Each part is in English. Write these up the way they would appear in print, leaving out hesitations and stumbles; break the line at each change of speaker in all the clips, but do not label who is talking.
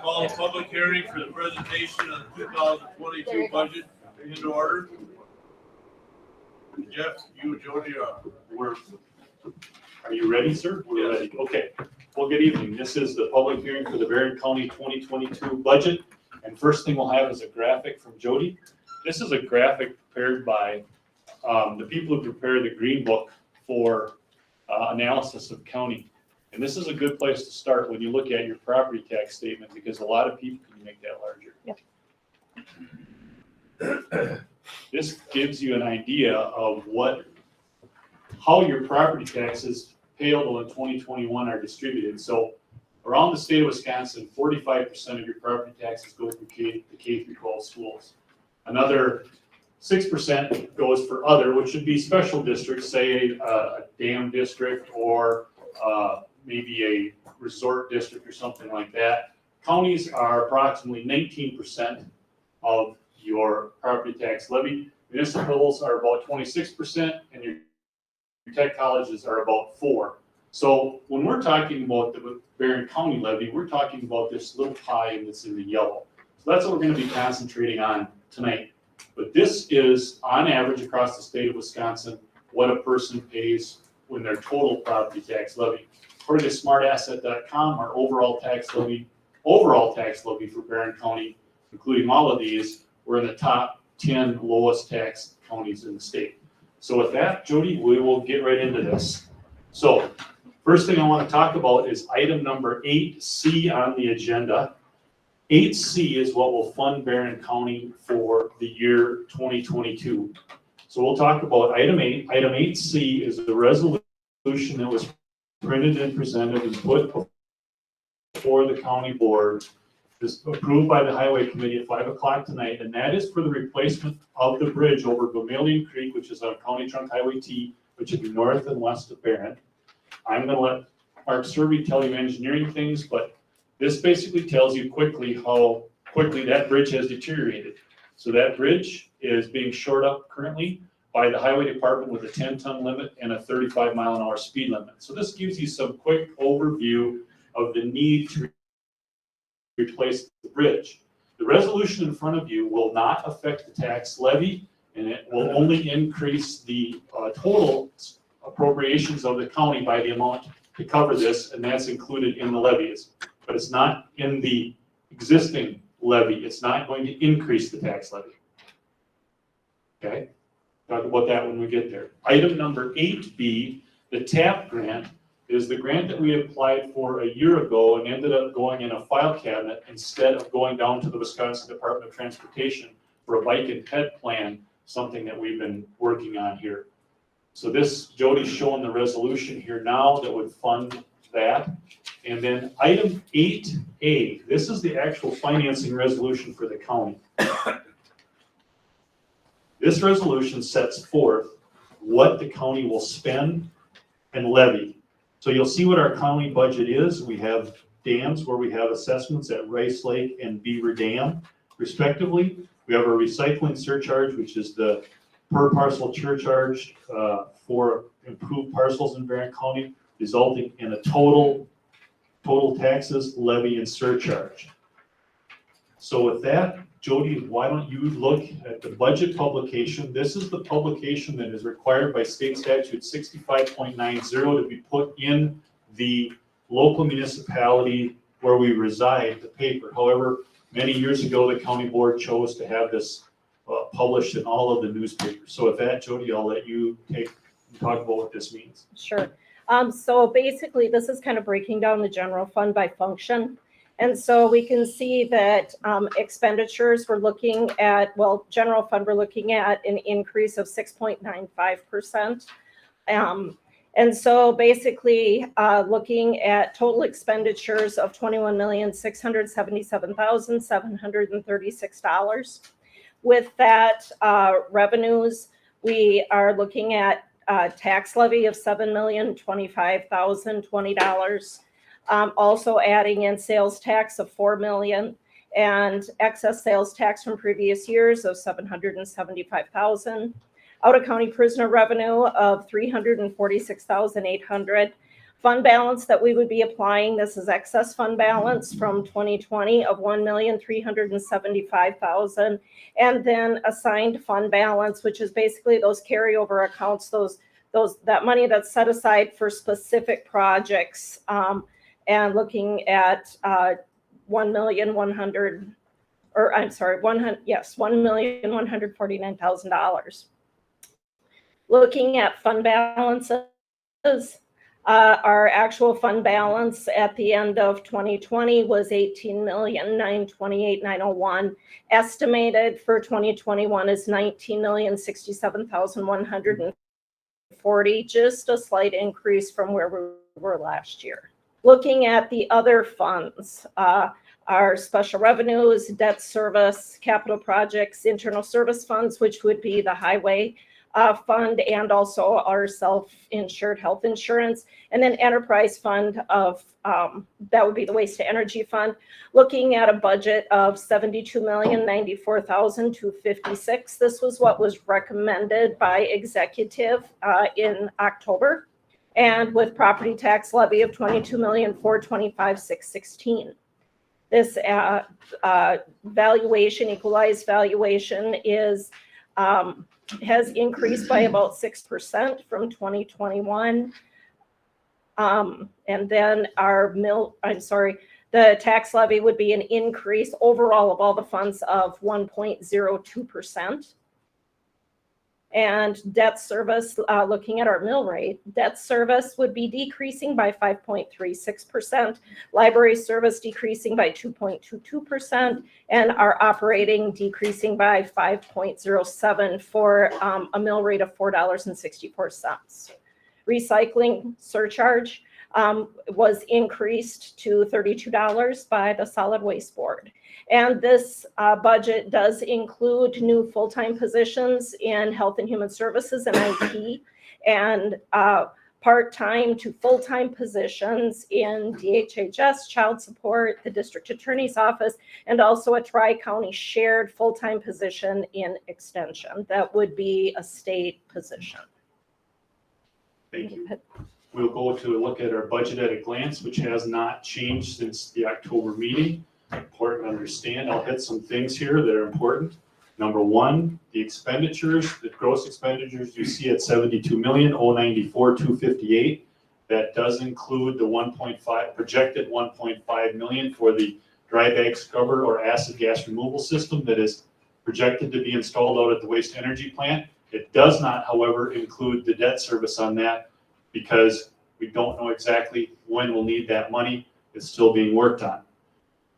call a public hearing for the presentation of the 2022 budget into order. Jeff, you and Jody
Are you ready, sir? We're
Yes.
ready. Okay. Well, good evening. This is the public hearing for the Barron County 2022 budget. And first thing we'll have is a graphic from Jody. This is a graphic prepared by the people who prepared the Green Book for analysis of county. And this is a good place to start when you look at your property tax statement, because a lot of people can make that larger. This gives you an idea of how your property taxes payable in 2021 are distributed. So around the state of Wisconsin, 45% of your property taxes go through the K through 12 schools. Another 6% goes for other, which would be special districts, say a dam district or maybe a resort district or something like that. Counties are approximately 19% of your property tax levy. Municipals are about 26%, and your tech colleges are about 4%. So when we're talking about the Barron County levy, we're talking about this little pie that's in the yellow. So that's what we're going to be concentrating on tonight. But this is, on average across the state of Wisconsin, what a person pays when their total property tax levy. According to smartasset.com, our overall tax levy for Barron County, including all of these, we're in the top 10 lowest tax counties in the state. So with that, Jody, we will get right into this. So first thing I want to talk about is item number 8C on the agenda. 8C is what will fund Barron County for the year 2022. So we'll talk about item 8. Item 8C is the resolution that was printed and presented and put before the county board. Is approved by the Highway Committee at 5 o'clock tonight, and that is for the replacement of the bridge over Vermilion Creek, which is on County Trunk Highway T, which would be north and west of Barron. I'm going to let Mark Serby tell you engineering things, but this basically tells you quickly how quickly that bridge has deteriorated. So that bridge is being shored up currently by the Highway Department with a 10-ton limit and a 35-mile-an-hour speed limit. So this gives you some quick overview of the need to replace the bridge. The resolution in front of you will not affect the tax levy, and it will only increase the total appropriations of the county by the amount to cover this, and that's included in the levies. But it's not in the existing levy. It's not going to increase the tax levy. Okay? Talk about that when we get there. Item number 8B, the TAP grant, is the grant that we applied for a year ago and ended up going in a file cabinet instead of going down to the Wisconsin Department of Transportation for a bike and ped plan, something that we've been working on here. So this, Jody's showing the resolution here now that would fund that. And then item 8A, this is the actual financing resolution for the county. This resolution sets forth what the county will spend and levy. So you'll see what our county budget is. We have dams where we have assessments at Rice Lake and Beaver Dam, respectively. We have a recycling surcharge, which is the per parcel surcharge for improved parcels in Barron County, resulting in a total taxes, levy, and surcharge. So with that, Jody, why don't you look at the budget publication? This is the publication that is required by state statute 65.90 to be put in the local municipality where we reside, the paper. However, many years ago, the county board chose to have this published in all of the newspapers. So with that, Jody, I'll let you talk about what this means.
Sure. So basically, this is kind of breaking down the general fund by function. And so we can see that expenditures, we're looking at, well, general fund, we're looking at an increase of 6.95%. And so basically looking at total expenditures of $21,677,736. With that revenues, we are looking at tax levy of $7,025,020. Also adding in sales tax of $4 million and excess sales tax from previous years of $775,000. Out of county prisoner revenue of $346,800. Fund balance that we would be applying, this is excess fund balance from 2020 of 1,375,000, and then assigned fund balance, which is basically those carryover accounts, that money that's set aside for specific projects, and looking at 1,149,000. Looking at fund balances, our actual fund balance at the end of 2020 was 18,928,901. Estimated for 2021 is 19,067,140, just a slight increase from where we were last year. Looking at the other funds, our special revenues, debt service, capital projects, internal service funds, which would be the highway fund, and also our self-insured health insurance, and then enterprise fund of that would be the waste to energy fund. Looking at a budget of $72,094,256. This was what was recommended by executive in October, and with property tax levy of $22,425,616. This valuation, equalized valuation, is has increased by about 6% from 2021. And then the tax levy would be an increase overall of all the funds of 1.02%. And debt service, looking at our mill rate, debt service would be decreasing by 5.36%, library service decreasing by 2.22%, and our operating decreasing by 5.07 for a mill rate of $4.64. Recycling surcharge was increased to $32 by the Solid Waste Board. And this budget does include new full-time positions in Health and Human Services and IT, and part-time to full-time positions in DHHS, Child Support, the District Attorney's Office, and also a Tri-County shared full-time position in Extension. That would be a state position.
Thank you. We'll go to look at our budget at a glance, which has not changed since the October meeting. Important to understand. I'll hit some things here that are important. Number one, the expenditures, the gross expenditures you see at $72,094,258. That does include the projected 1.5 million for the dry bag scrubber or acid gas removal system that is projected to be installed out at the waste energy plant. It does not, however, include the debt service on that because we don't know exactly when we'll need that money. It's still being worked on.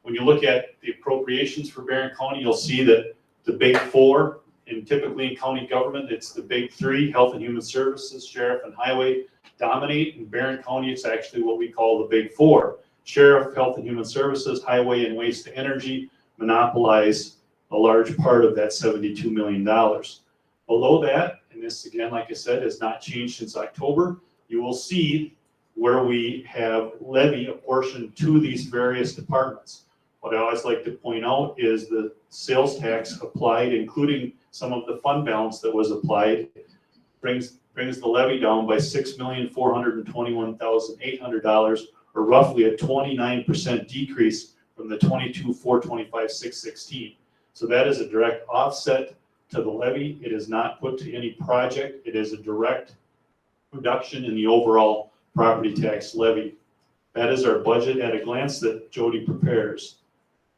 When you look at the appropriations for Barron County, you'll see that the big four, and typically in county government, it's the big three, Health and Human Services, Sheriff, and Highway, dominate. In Barron County, it's actually what we call the big four. Sheriff, Health and Human Services, Highway, and Waste to Energy monopolize a large part of that $72 million. Below that, and this again, like I said, has not changed since October, you will see where we have levy apportioned to these various departments. What I always like to point out is the sales tax applied, including some of the fund balance that was applied, brings the levy down by $6,421,800, or roughly a 29% decrease from the $22,425,616. So that is a direct offset to the levy. It is not put to any project. It is a direct reduction in the overall property tax levy. That is our budget at a glance that Jody prepares.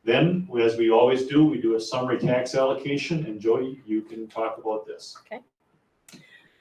Then, as we always do, we do a summary tax allocation, and Jody, you can talk about this.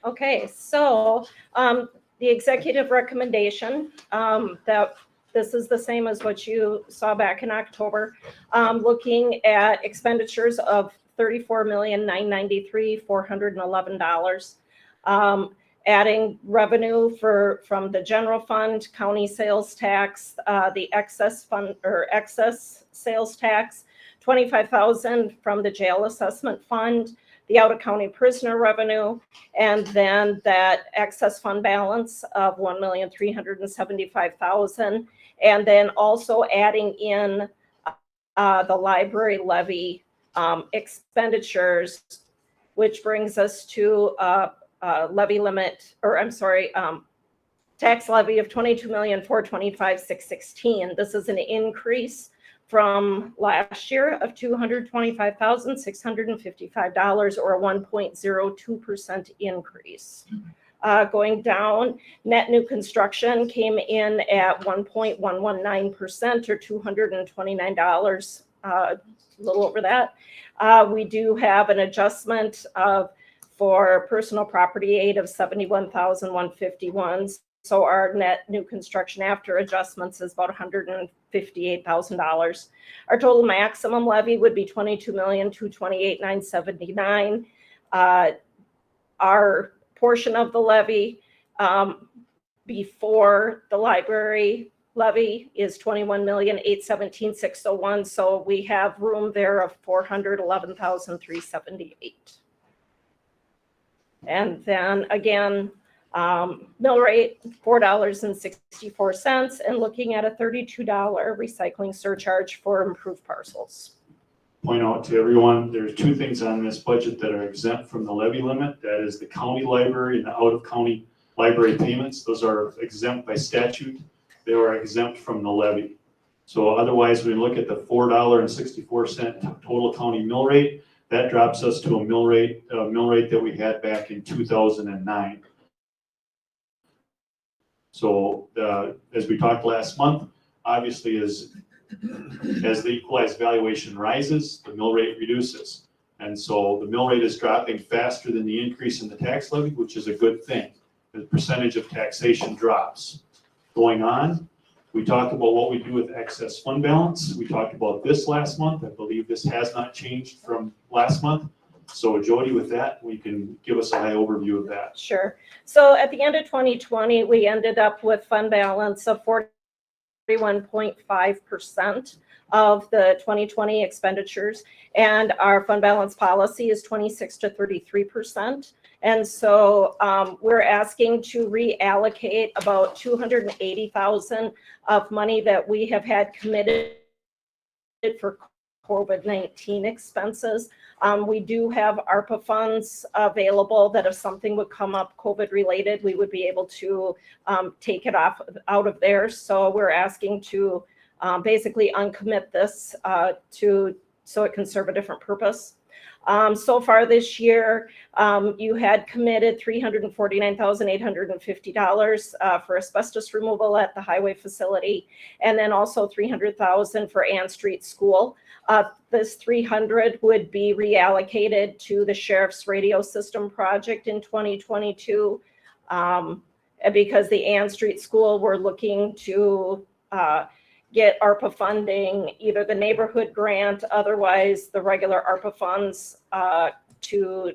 Okay, so the executive recommendation that this is the same as what you saw back in October, looking at expenditures of $34,993,411. Adding revenue from the general fund, county sales tax, the excess fund or excess sales tax, $25,000 from the jail assessment fund, the out-of-county prisoner revenue, and then that excess fund balance of $1,375,000, and then also adding in the library levy expenditures, which brings us to levy limit, or I'm sorry, tax levy of $22,425,616. This is an increase from last year of $225,655, or a 1.02% increase. Going down, net new construction came in at 1.119%, or $229, a little over that. We do have an adjustment for personal property aid of $71,151. So our net new construction after adjustments is about $158,000. Our total maximum levy would be $22,228,979. Our portion of the levy before the library levy is $21,817,601. So we have room there of $411,378. And then again, mill rate, $4.64, and looking at a $32 recycling surcharge for improved parcels.
Point out to everyone, there's two things on this budget that are exempt from the levy limit. That is the county library and the out-of-county library payments. Those are exempt by statute. They are exempt from the levy. So otherwise, when we look at the $4.64 total county mill rate, that drops us to a mill rate that we had back in 2009. So as we talked last month, obviously as the equalized valuation rises, the mill rate reduces. And so the mill rate is dropping faster than the increase in the tax levy, which is a good thing. The percentage of taxation drops. Going on, we talked about what we do with excess fund balance. We talked about this last month. I believe this has not changed from last month. So Jody, with that, we can give us a high overview of that.
Sure. So at the end of 2020, we ended up with fund balance of 41.5% of the 2020 expenditures, and our fund balance policy is 26 to 33%. And so we're asking to reallocate about $280,000 of money that we have had committed for COVID-19 expenses. We do have ARPA funds available that if something would come up COVID related, we would be able to take it out of there. So we're asking to basically uncommit this so it can serve a different purpose. So far this year, you had committed $349,850 for asbestos removal at the highway facility, and then also $300,000 for Ann Street School. This $300,000 would be reallocated to the Sheriff's Radio System project in 2022, because the Ann Street School, we're looking to get ARPA funding, either the neighborhood grant, otherwise the regular ARPA funds to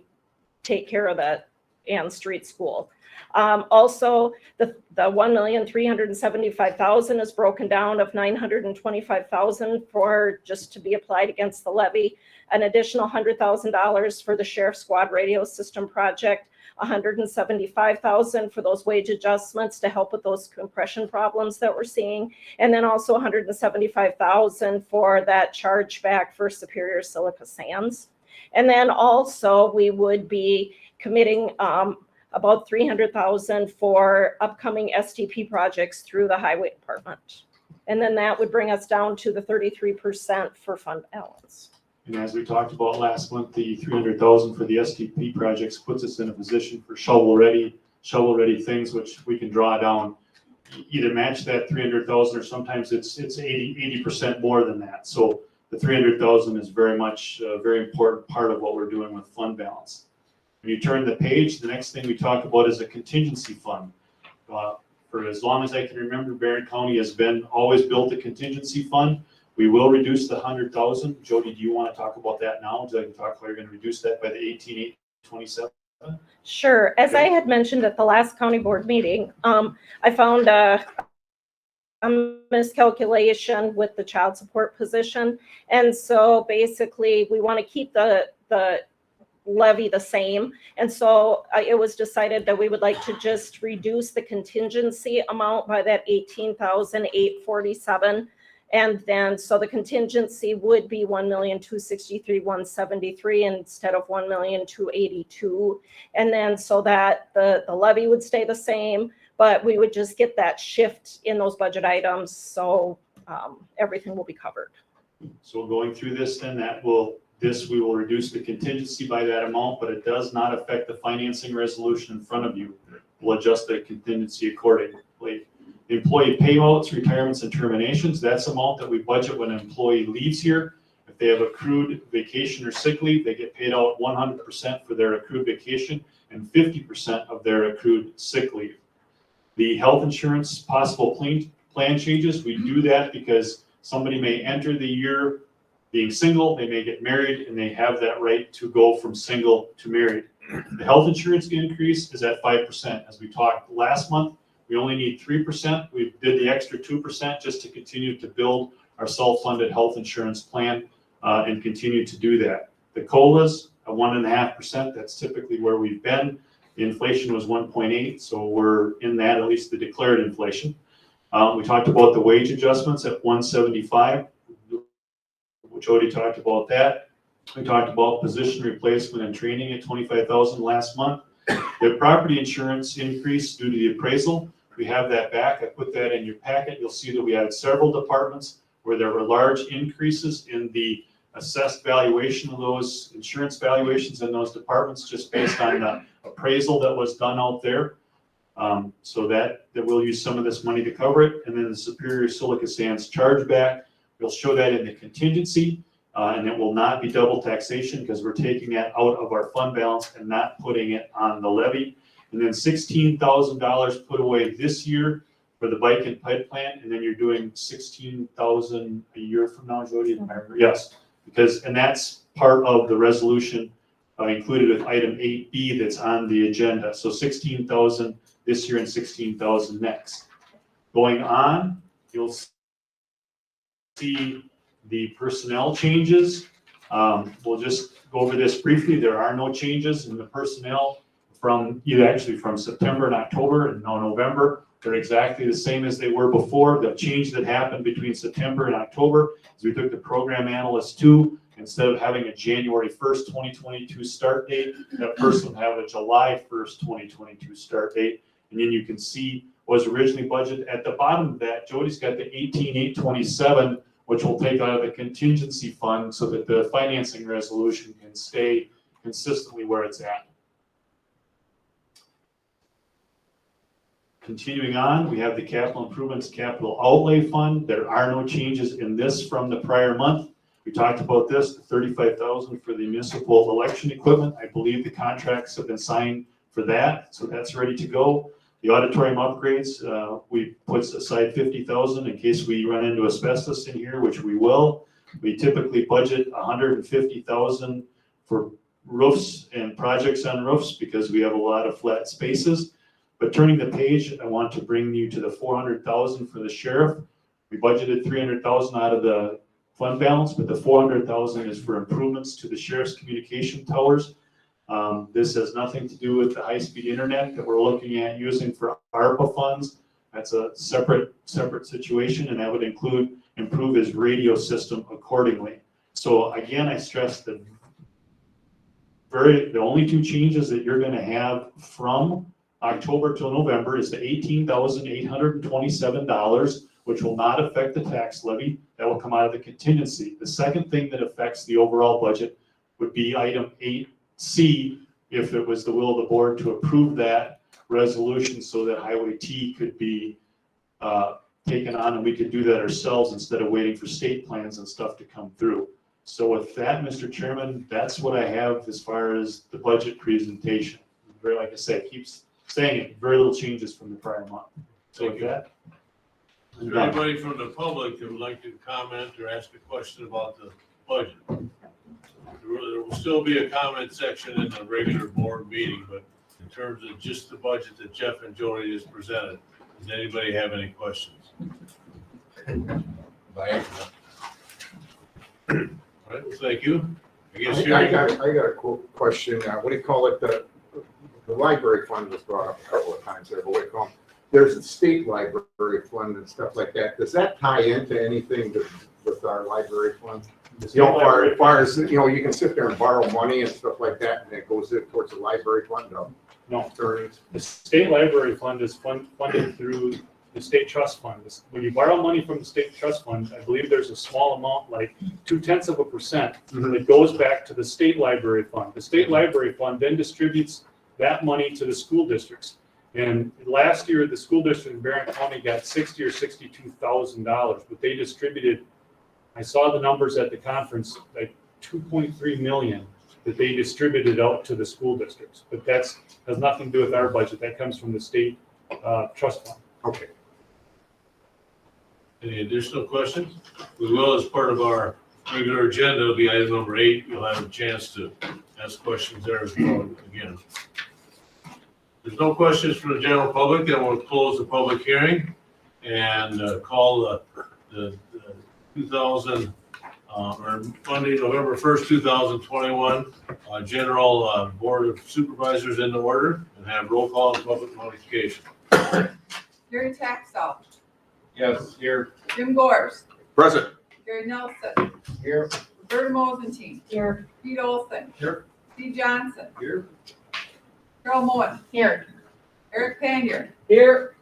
take care of that Ann Street School. Also, the $1,375,000 is broken down of $925,000 for just to be applied against the levy, an additional $100,000 for the Sheriff Squad Radio System project, $175,000 for those wage adjustments to help with those compression problems that we're seeing, and then also $175,000 for that chargeback for Superior Silica Sands. And then also we would be committing about $300,000 for upcoming STP projects through the highway department. And then that would bring us down to the 33% for fund balance.
And as we talked about last month, the $300,000 for the STP projects puts us in a position for shovel-ready things, which we can draw down, either match that $300,000 or sometimes it's 80% more than that. So the $300,000 is very much a very important part of what we're doing with fund balance. When you turn the page, the next thing we talk about is a contingency fund. For as long as I can remember, Barron County has always built a contingency fund. We will reduce the $100,000. Jody, do you want to talk about that now? So I can talk how you're going to reduce that by the 18,827?
Sure. As I had mentioned at the last county board meeting, I found a miscalculation with the child support position. And so basically we want to keep the levy the same. And so it was decided that we would like to just reduce the contingency amount by that $18,847. And then, so the contingency would be $1,263,173 instead of $1,282,000. And then, so that the levy would stay the same. but we would just get that shift in those budget items, so everything will be covered.
So going through this, then we will reduce the contingency by that amount, but it does not affect the financing resolution in front of you. We'll adjust the contingency accordingly. Employee payouts, retirements, and terminations, that's the amount that we budget when an employee leaves here. If they have accrued vacation or sick leave, they get paid out 100% for their accrued vacation and 50% of their accrued sick leave. The health insurance possible plan changes, we do that because somebody may enter the year being single, they may get married, and they have that right to go from single to married. The health insurance increase is at 5%. As we talked last month, we only need 3%. We did the extra 2% just to continue to build our self-funded health insurance plan and continue to do that. The COLAs, 1.5%, that's typically where we've been. The inflation was 1.8, so we're in that, at least the declared inflation. We talked about the wage adjustments at 175. Jody talked about that. We talked about position replacement and training at 25,000 last month. The property insurance increase due to the appraisal, we have that back. I put that in your packet. You'll see that we had several departments where there were large increases in the assessed valuation of those insurance valuations in those departments just based on the appraisal that was done out there. So that we'll use some of this money to cover it. And then the Superior Silica Sands chargeback, we'll show that in the contingency, and it will not be double taxation because we're taking that out of our fund balance and not putting it on the levy. And then $16,000 put away this year for the bike and pipe plan, and then you're doing $16,000 a year from now, Jody? Yes, and that's part of the resolution included with item 8B that's on the agenda. So $16,000 this year and $16,000 next. Going on, you'll see the personnel changes. We'll just go over this briefly. There are no changes in the personnel from September and October and now November. They're exactly the same as they were before. The change that happened between September and October is we took the program analyst 2. Instead of having a January 1st, 2022 start date, that person will have a July 1st, 2022 start date. And then you can see was originally budgeted at the bottom of that. Jody's got the 18,827, which we'll take out of the contingency fund so that the financing resolution can stay consistently where it's at. Continuing on, we have the capital improvements capital outlay fund. There are no changes in this from the prior month. We talked about this, the $35,000 for the municipal election equipment. I believe the contracts have been signed for that, so that's ready to go. The auditorium upgrades, we put aside $50,000 in case we run into asbestos in here, which we will. We typically budget $150,000 for roofs and projects on roofs because we have a lot of flat spaces. But turning the page, I want to bring you to the $400,000 for the sheriff. We budgeted $300,000 out of the fund balance, but the $400,000 is for improvements to the sheriff's communication towers. This has nothing to do with the high-speed internet that we're looking at using for ARPA funds. That's a separate situation, and that would improve his radio system accordingly. So again, I stress the only two changes that you're going to have from October till November is the $18,827, which will not affect the tax levy. That will come out of the contingency. The second thing that affects the overall budget would be item 8C, if it was the will of the board to approve that resolution so that Highway T could be taken on and we could do that ourselves instead of waiting for state plans and stuff to come through. So with that, Mr. Chairman, that's what I have as far as the budget presentation. Very, like I said, keeps saying it, very little changes from the prior month. So with that,
Is there anybody from the public that would like to comment or ask a question about the budget? There will still be a comment section in the regular board meeting, but in terms of just the budget that Jeff and Jody just presented, does anybody have any questions? All right, well, thank you. I guess
I got a cool question. What do you call it? The library fund was brought up a couple of times there, but what do you call it? There's a state library fund and stuff like that. Does that tie into anything with our library fund?
The
You
state
know,
library-
far as, you know, you can sit there and borrow money and stuff like that, and it goes in towards the library fund,
No,
earnings.
the state library fund is funded through the state trust fund. When you borrow money from the state trust fund, I believe there's a small amount, like 0.2%, that goes back to the state library fund. The state library fund then distributes that money to the school districts. And last year, the school district in Barron County got $60,000 or $62,000, but they distributed, I saw the numbers at the conference, like 2.3 million that they distributed out to the school districts. But has nothing to do with our budget. That comes from the state trust fund.
Okay.
Any additional questions? We will, as part of our regular agenda, it'll be item number 8. You'll have a chance to ask questions there as well again. There's no questions from the general public, then we'll close the public hearing and call the 2000, or Monday, November 1st, 2021, General Board of Supervisors in order, and have roll call and public notification.
Gary Taxell,
Yes, here.
Jim Gores,
Present.
Gary Nelson,
Here.
Roberta Mosentein,
Here.
Pete Olson.
Here.
Steve Johnson,
Here.
Carol Moen,
Here.
Eric Panier.
Here.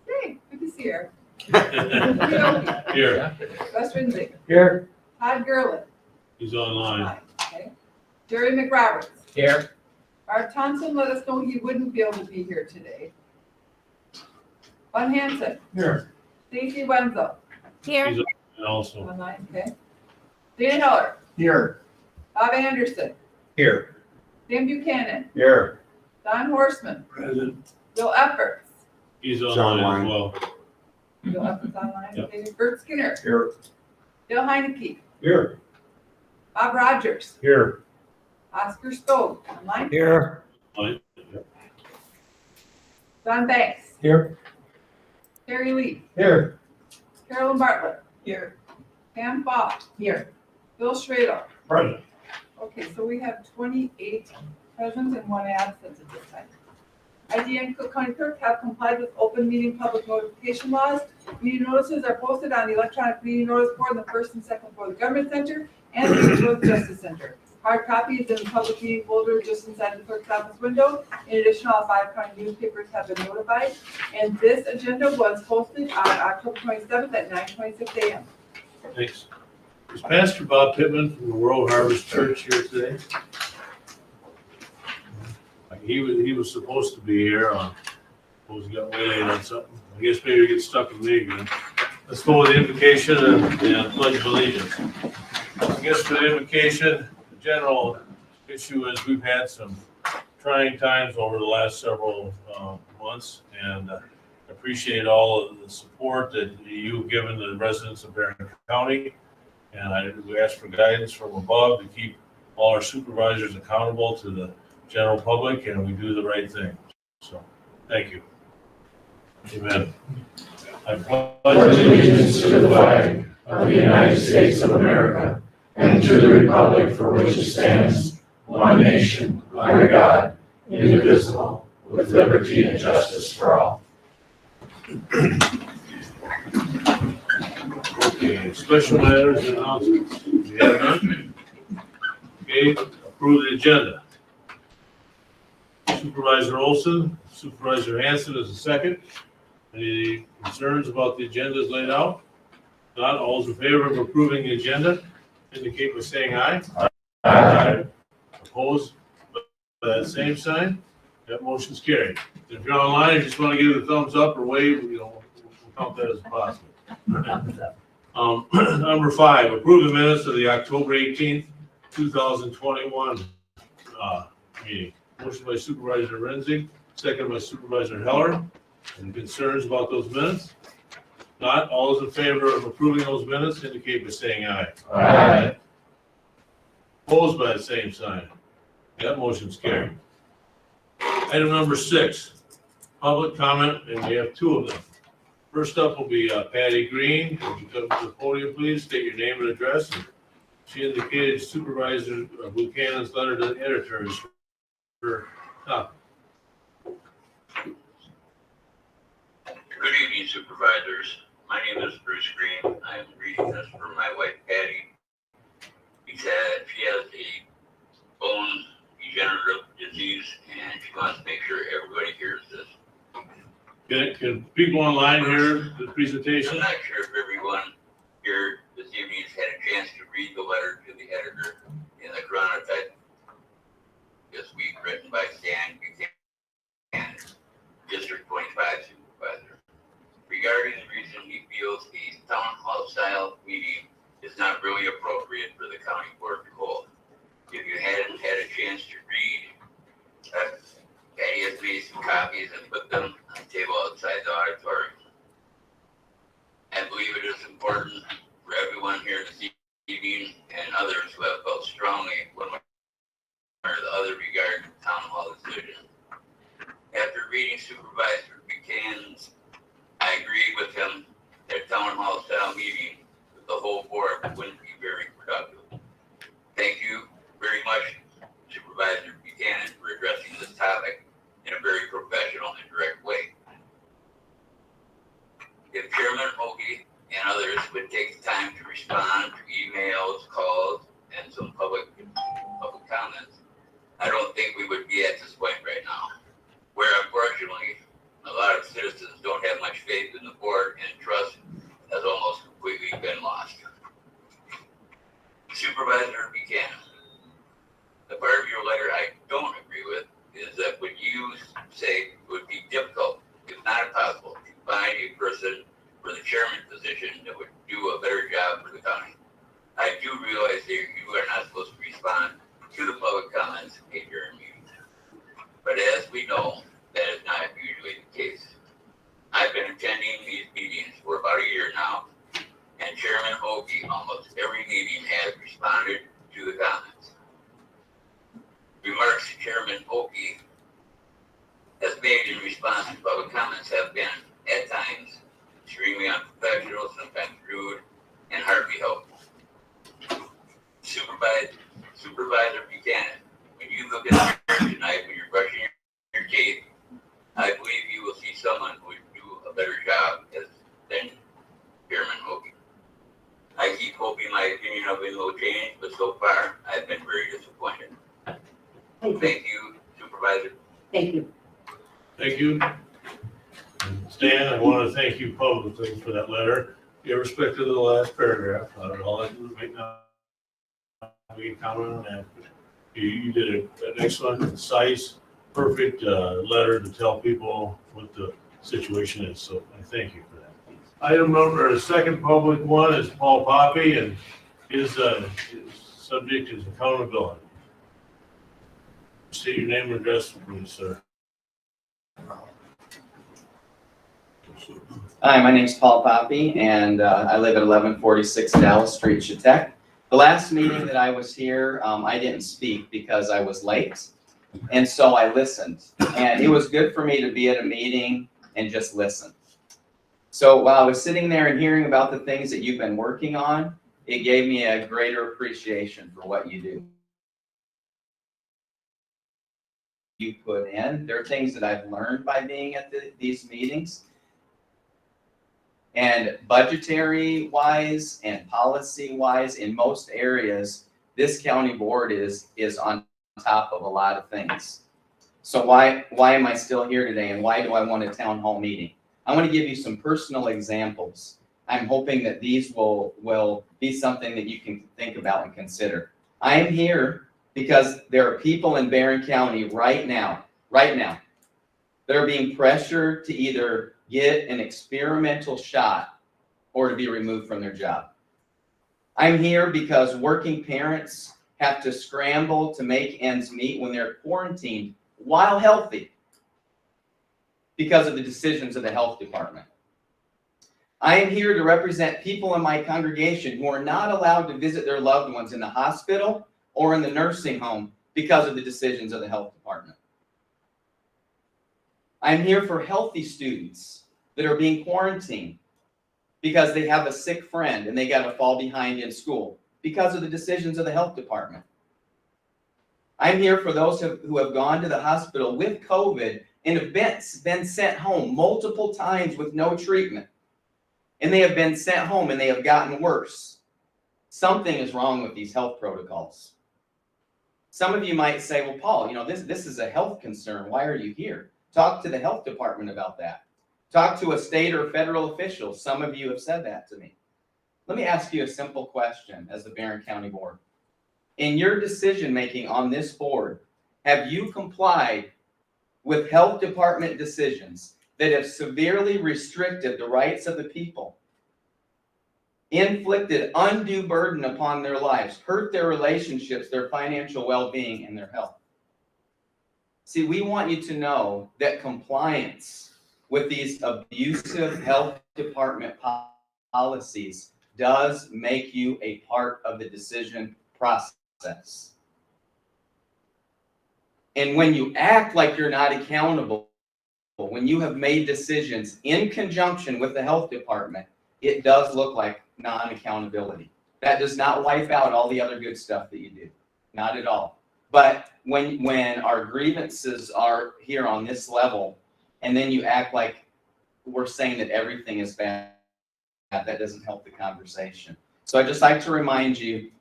Hey, good to see you. Eric.
Here,
Wes Rinzig,
Here.
Todd Gerlin.
he's online.
Okay. Jerry McRoberts.
Here.
Art Thompson let us know he wouldn't be able to be here today. Bun Hanson,
Here.
Stacy Wenzel,
Here.
He's online also.
online, okay. Dan Heller,
Here.
Bob Anderson,
Here.
Dan Buchanan,
Here.
Don Horstman,
Present.
Bill Efforts.
He's
He's
online
online.
as well.
Bill Efforts online,
Yep.
okay. Bert Skinner,
Here.
Bill Heineke,
Here.
Bob Rogers,
Here.
Oscar Stove, online,
Here.
Online.
John Banks,
Here.
Terry Lee,
Here.
Carolyn Bartlett. Here. Pam Fox. Here. Bill Schradel.
Present.
Okay, so we have 28 present and 1 absent at this time. ID and Cook County Clerk have complied with open meeting public notification laws. Meeting notices are posted on the electronic meeting notice board in the first and second floor of the Government Center and the Growth Justice Center. Hard copy is in the public meeting folder just inside the clerk's office window. In addition, all 5 county newspapers have been notified. And this agenda was posted on October 27th at 9:26 a.m.
Thanks. Is Pastor Bob Pittman from the World Harvest Church here today? He was supposed to be here on, he got waylaid on something. I guess maybe he gets stuck with me again. Let's go with the invocation and pledge of allegiance. I guess for the invocation, the general issue is we've had some trying times over the last several months, and appreciate all of the support that you've given the residents of Barron County. And we ask for guidance from above to keep all our supervisors accountable to the general public, and we do the right thing. So, thank you. Amen. I
pledge allegiance to the flag of the United States of America and to the republic for which it stands, one nation, under God, indivisible, with liberty and justice for all.
Okay, special matters and announcements. We have none. Okay, approve the agenda. Supervisor Olson, Supervisor Hanson is the second. Any concerns about the agendas laid out? Not, all those in favor of approving the agenda, indicate by saying aye.
Aye.
Opposed, by that same sign. That motion's carried. If you're online, you just want to give it a thumbs up or wave, we'll count that as possible. Number 5, approve the minutes of the October 18th, 2021 meeting. Motion by Supervisor Renzig, second by Supervisor Heller. Any concerns about those minutes? Not, all those in favor of approving those minutes indicate by saying aye.
Aye.
Opposed by the same sign. That motion's carried. Item number 6, public comment, and we have 2 of them. First up will be Patty Green. Would you come to the podium, please? State your name and address. She indicated Supervisor Buchanan's letter to the editor is her topic.
Good evening, supervisors. My name is Bruce Green. I am reading this for my wife Patty. She has a bone degenerative disease, and she wants to make sure everybody hears this.
Can people online hear the
I'm
presentation?
not sure if everyone here this evening has had a chance to read the letter to the editor in the Chronotype this week, written by Stan Buchanan, District 25 Supervisor, regarding the reason he feels a town hall style meeting is not really appropriate for the county board to hold. If you hadn't had a chance to read, Patty has made some copies and put them on the table outside the auditorium. I believe it is important for everyone here this evening and others who have felt strongly one way or the other regarding the town hall decision. After reading Supervisor Buchanan's, I agree with him that town hall style meeting with the whole board wouldn't be very productive. Thank you very much, Supervisor Buchanan, for addressing this topic in a very professional and direct way. If Chairman Hoagie and others would take the time to respond to emails, calls, and some public comments, I don't think we would be at this point right now, where unfortunately, a lot of citizens don't have much faith in the board and trust has almost completely been lost. Supervisor Buchanan, the part of your letter I don't agree with is that when you say it would be difficult, if not impossible, to find a person for the chairman position that would do a better job for the county. I do realize that you are not supposed to respond to the public comments in your meetings. But as we know, that is not usually the case. I've been attending these meetings for about a year now, and Chairman Hoagie almost every meeting has responded to the comments. Remarks Chairman Hoagie has made in response to public comments have been, at times, extremely unprofessional, sometimes rude, and hardly helpful. Supervisor Buchanan, when you look at the mirror tonight when you're brushing your teeth, I believe you will see someone who would do a better job than Chairman Hoagie. I keep hoping my opinion of him will change, but so far, I've been very disappointed. Thank you, Supervisor.
Thank you.
Thank you. Stan, I want to thank you publicly for that letter, irrespective of the last paragraph. All I do right now, we comment on that. You did an excellent, concise, perfect letter to tell people what the situation is. So I thank you for that. Item number, the second public one is Paul Poppy, and his subject is accountability. State your name and address, please, sir.
Hi, my name's Paul Poppy, and I live at 1146 Dallas Street, Chautauqua. The last meeting that I was here, I didn't speak because I was late, and so I listened. And it was good for me to be at a meeting and just listen. So while I was sitting there and hearing about the things that you've been working on, it gave me a greater appreciation for what you do. You put in. There are things that I've learned by being at these meetings. And budgetary wise and policy wise, in most areas, this county board is on top of a lot of things. So why am I still here today, and why do I want a town hall meeting? I want to give you some personal examples. I'm hoping that these will be something that you can think about and consider. I am here because there are people in Barron County right now, that are being pressured to either get an experimental shot or to be removed from their job. I'm here because working parents have to scramble to make ends meet when they're quarantined while healthy because of the decisions of the health department. I am here to represent people in my congregation who are not allowed to visit their loved ones in the hospital or in the nursing home because of the decisions of the health department. I'm here for healthy students that are being quarantined because they have a sick friend and they got to fall behind in school because of the decisions of the health department. I'm here for those who have gone to the hospital with COVID and have been sent home multiple times with no treatment. And they have been sent home and they have gotten worse. something is wrong with these health protocols. Some of you might say, well, Paul, this is a health concern. Why are you here? Talk to the health department about that. Talk to a state or federal official. Some of you have said that to me. Let me ask you a simple question as the Barron County Board. In your decision-making on this board, have you complied with health department decisions that have severely restricted the rights of the people, inflicted undue burden upon their lives, hurt their relationships, their financial well-being, and their health? See, we want you to know that compliance with these abusive health department policies does make you a part of the decision process. And when you act like you're not accountable, when you have made decisions in conjunction with the health department, it does look like non-accountability. That does not wipe out all the other good stuff that you do. Not at all. But when our grievances are here on this level, and then you act like we're saying that everything is bad, that doesn't help the conversation. So I'd just like to remind you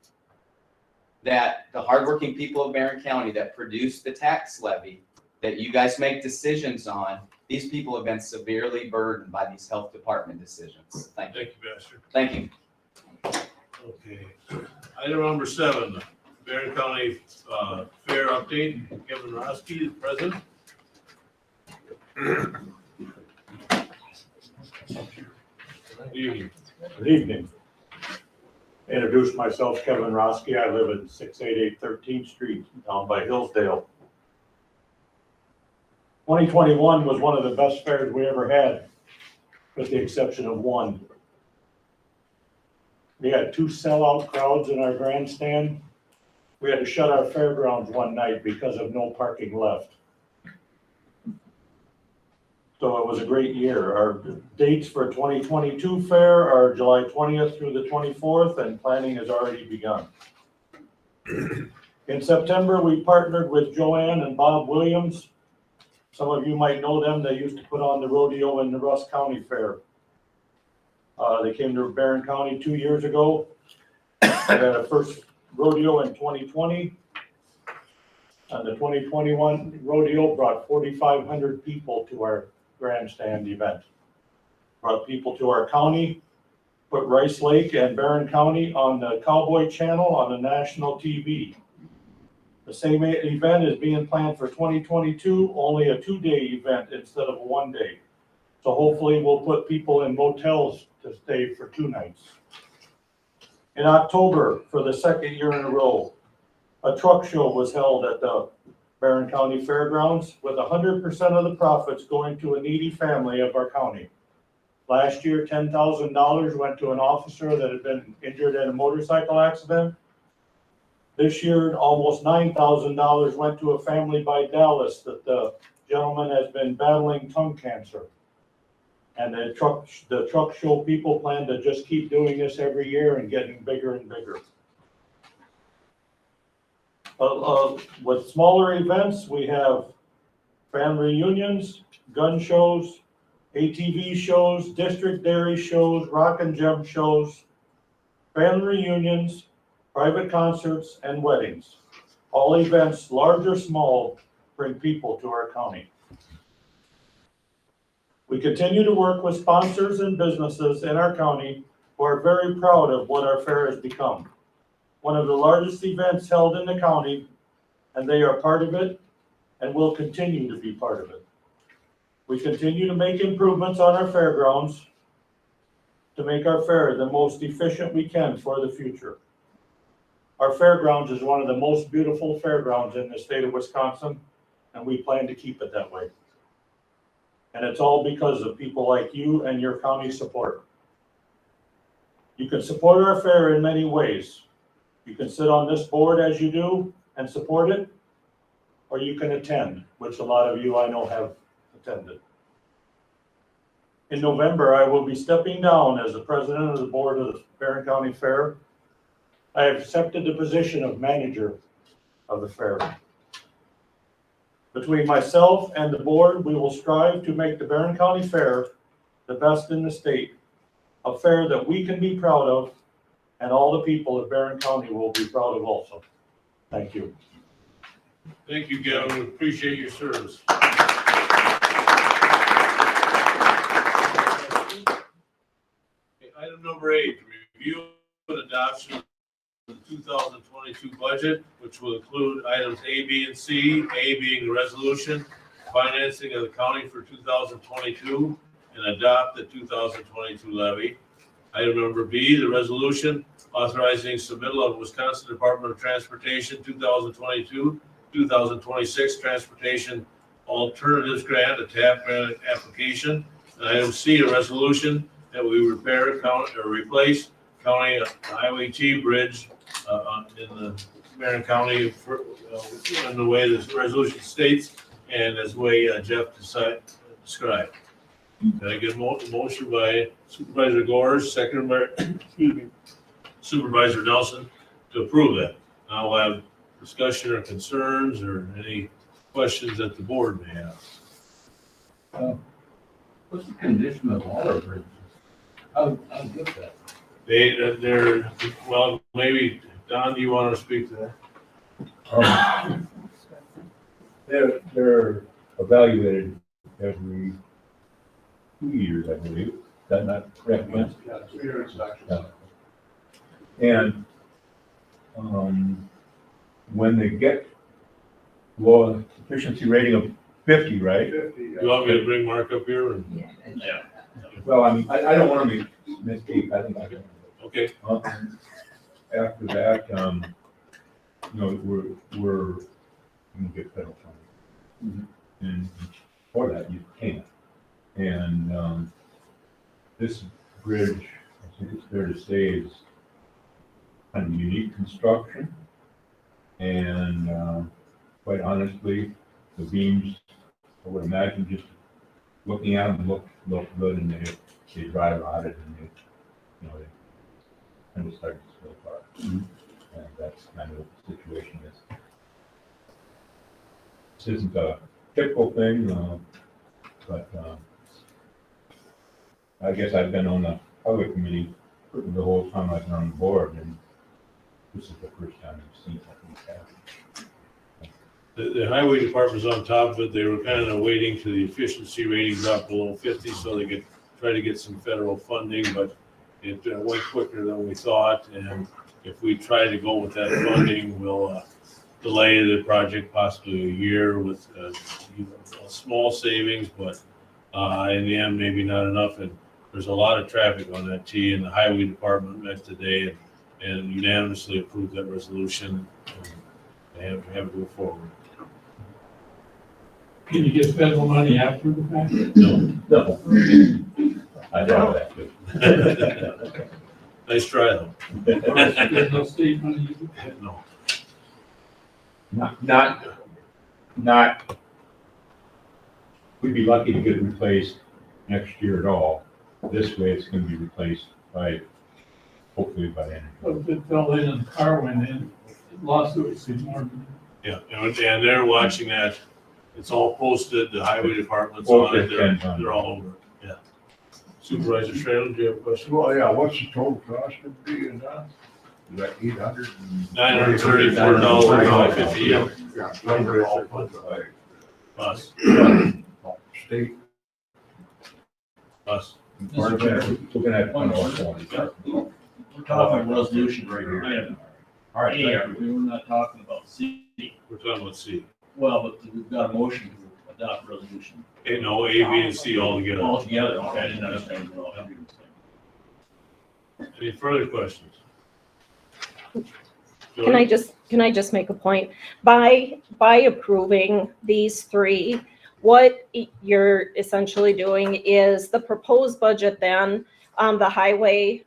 that the hardworking people of Barron County that produce the tax levy that you guys make decisions on, these people have been severely burdened by these health department decisions. Thank you.
Thank you, Pastor.
Thank you.
Okay. Item number 7, Barron County Fair update. Kevin Roski, the president. Good evening.
Good evening. Introduce myself, Kevin Roski. I live in 688 13th Street down by Hillsdale. 2021 was one of the best fairs we ever had, with the exception of one. We had 2 sellout crowds in our grandstand. We had to shut our fairgrounds one night because of no parking left. So it was a great year. Our dates for 2022 fair are July 20th through the 24th, and planning has already begun. In September, we partnered with Joanne and Bob Williams. Some of you might know them. They used to put on the rodeo in the Rusk County Fair. They came to Barron County 2 years ago. They had a first rodeo in 2020. And the 2021 rodeo brought 4,500 people to our grandstand event. Brought people to our county, put Rice Lake and Barron County on the Cowboy Channel on the national TV. The same event is being planned for 2022, only a 2-day event instead of a 1-day. So hopefully we'll put people in motels to stay for 2 nights. In October, for the 2nd year in a row, a truck show was held at the Barron County Fairgrounds, with 100% of the profits going to a needy family of our county. Last year, $10,000 went to an officer that had been injured in a motorcycle accident. This year, almost $9,000 went to a family by Dallas that the gentleman has been battling tongue cancer. And the truck show people plan to just keep doing this every year and getting bigger and bigger. With smaller events, we have family reunions, gun shows, ATV shows, district dairy shows, rock and jump shows, family reunions, private concerts, and weddings. All events, large or small, bring people to our county. We continue to work with sponsors and businesses in our county who are very proud of what our fair has become. One of the largest events held in the county, and they are part of it and will continue to be part of it. We continue to make improvements on our fairgrounds to make our fair the most efficient we can for the future. Our fairgrounds is one of the most beautiful fairgrounds in the state of Wisconsin, and we plan to keep it that way. And it's all because of people like you and your county support. You can support our fair in many ways. You can sit on this board as you do and support it, or you can attend, which a lot of you I know have attended. In November, I will be stepping down as the president of the board of the Barron County Fair. I have accepted the position of manager of the fair. Between myself and the board, we will strive to make the Barron County Fair the best in the state, a fair that we can be proud of and all the people of Barron County will be proud of also. Thank you.
Thank you, Gavin. We appreciate your service. Okay, item number 8, review and adoption of the 2022 budget, which will include items A, B, and C. A being the resolution, financing of the county for 2022, and adopt the 2022 levy. Item number B, the resolution authorizing submittal of Wisconsin Department of Transportation 2022, 2026 Transportation Alternatives Grant, a TAP grant application. And item C, a resolution that we repair, replace county highway T bridge in the Barron County in the way this resolution states and as the way Jeff described. Can I get a motion by Supervisor Gores, second by Supervisor Nelson to approve that? Now we'll have discussion or concerns or any questions that the board may have.
What's the condition of all our bridges? I'll get that.
They're, well, maybe, Don, do you want to speak to that?
They're evaluated every 2 years, I believe. Is that not correct, Lance?
Yeah, 2-year inspection.
Yeah. And, when they get low efficiency rating of 50, right?
50,
You want me to bring Mark up here? And-
Yeah.
Well, I mean, I don't want to be misspeak, I think I can.
Okay,
After that, you know, we're gonna get federal funding. And for that, you can't. And, this bridge, I think it's fair to say, is kind of unique construction. And, quite honestly, the beams, I would imagine just looking at them look good, and they dry rotted, and they, you know, they kind of start to spill apart. And that's kind of what the situation is. This isn't a typical thing, but I guess I've been on the highway committee the whole time I've been on the board, and this is the first time I've seen something like that.
the highway department's on top of it. They were kind of waiting to the efficiency rating drop below 50 so they could try to get some federal funding, but it went quicker than we thought. And if we try to go with that funding, we'll delay the project possibly a year with a small savings, but in the end, maybe not enough. And there's a lot of traffic on that T, and the highway department met today and unanimously approved that resolution. And have to go forward.
Can you get federal money after the fact?
No. I know that too.
Nice try though.
There's no state money?
No.
Not, we'd be lucky to get it replaced next year at all. This way, it's gonna be replaced hopefully by the end.
Well, if it fell in and the car went in, lawsuits is more than.
Yeah, and they're watching that. It's all posted, the highway department's on it, they're all over it, yeah. Supervisor Shredder, do you have a question?
Well, yeah, what's the total cost of being done? Is that $800?
$934.50, yeah,
Yeah.
plus,
State.
plus.
We're gonna have one more point.
We're talking resolution right here.
All right,
A,
thank you.
we're not talking about C.
We're talking about C.
Well, but we've got a motion to adopt resolution.
No, A, B, and C all together.
All together, okay, I didn't understand.
Any further questions?
Can I just make a point? By approving these three, what you're essentially doing is the proposed budget then, the highway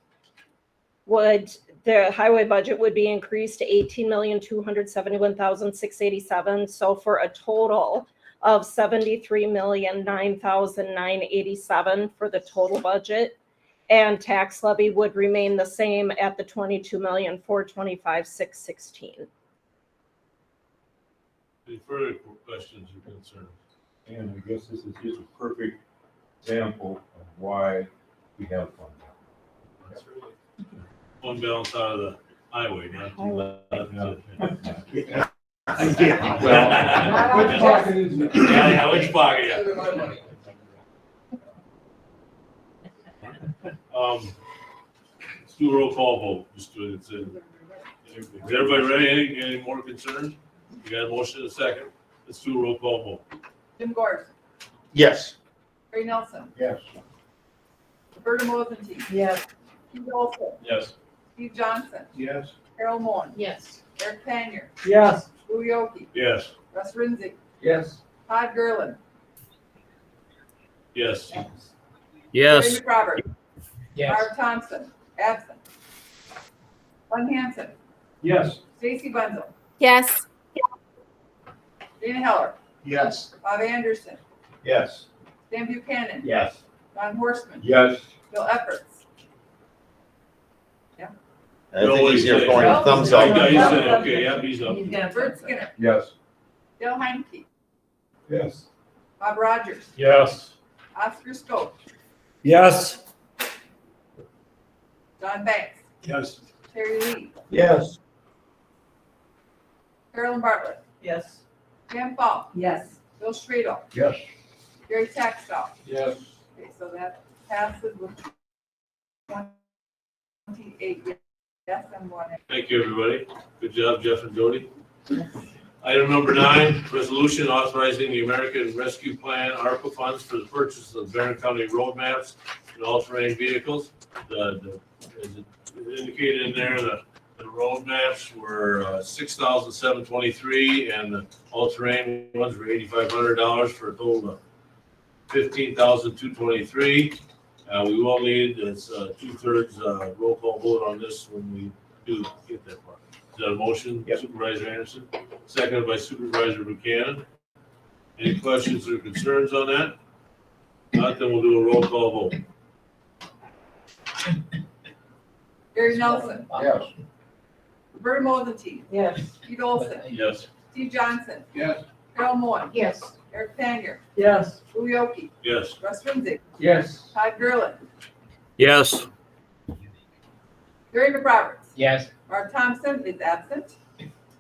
budget would be increased to 18,271,687. So for a total of 73,009,987 for the total budget. And tax levy would remain the same at the 22,425,616.
Any further questions or concerns?
And I guess this is just a perfect example of why we have fun.
fund balance out of the highway, not to.
Which pocket is it?
Yeah, which pocket, yeah.
Those are my money.
Let's do a roll call vote, just do it, is everybody ready? Any more concerns? You got a motion and a second? Let's do a roll call vote.
Jim Gores,
Yes.
Ray Nelson,
Yes.
Roberta Mosenty,
Yes.
Keith Olson,
Yes.
Steve Johnson,
Yes.
Carol Moore,
Yes.
Eric Panier,
Yes.
Louis Oki,
Yes.
Russ Rinzig,
Yes.
Todd Gerlin,
Yes.
Gary McRobert,
Yes.
Barb Thompson, absent. Glenn Hanson,
Yes.
Stacy Wenzel,
Yes.
Dana Heller,
Yes.
Bob Anderson,
Yes.
Sam Buchanan,
Yes.
Don Horstman,
Yes.
Bill Efforts.
I think he's here for
Well,
a thumbs
Yeah,
up.
he said, okay, yeah, he's up.
Bert Skinner,
Yes.
Dale Heineke,
Yes.
Bob Rogers,
Yes.
Oscar Scope,
Yes.
John Banks,
Yes.
Terry Lee,
Yes.
Carolyn Bartlett,
Yes.
Pam Fall,
Yes.
Bill Schradel,
Yes.
Gary Taxell.
Yes.
Okay, so that passes with 28 yes and 1 absent.
Thank you, everybody. Good job, Jeff and Jody. Item number 9, resolution authorizing the American Rescue Plan ARPA funds for the purchase of Barron County road maps and all-terrain vehicles. As indicated in there, the road maps were $6,723 and the all-terrain ones were $8,500 for a total of $15,223. We will need this 2/3 roll call vote on this when we do get that part. Is that a motion, Supervisor Anderson? Seconded by Supervisor Buchanan. Any questions or concerns on that? Not, then we'll do a roll call vote.
Gary Nelson,
Yes.
Roberta Mosenty,
Yes.
Pete Olson,
Yes.
Steve Johnson,
Yes.
Carol Moore,
Yes.
Eric Panier,
Yes.
Louis Oki,
Yes.
Russ Rinzig,
Yes.
Todd Gerlin,
Yes.
Gary McRoberts,
Yes.
Barb Thompson is absent.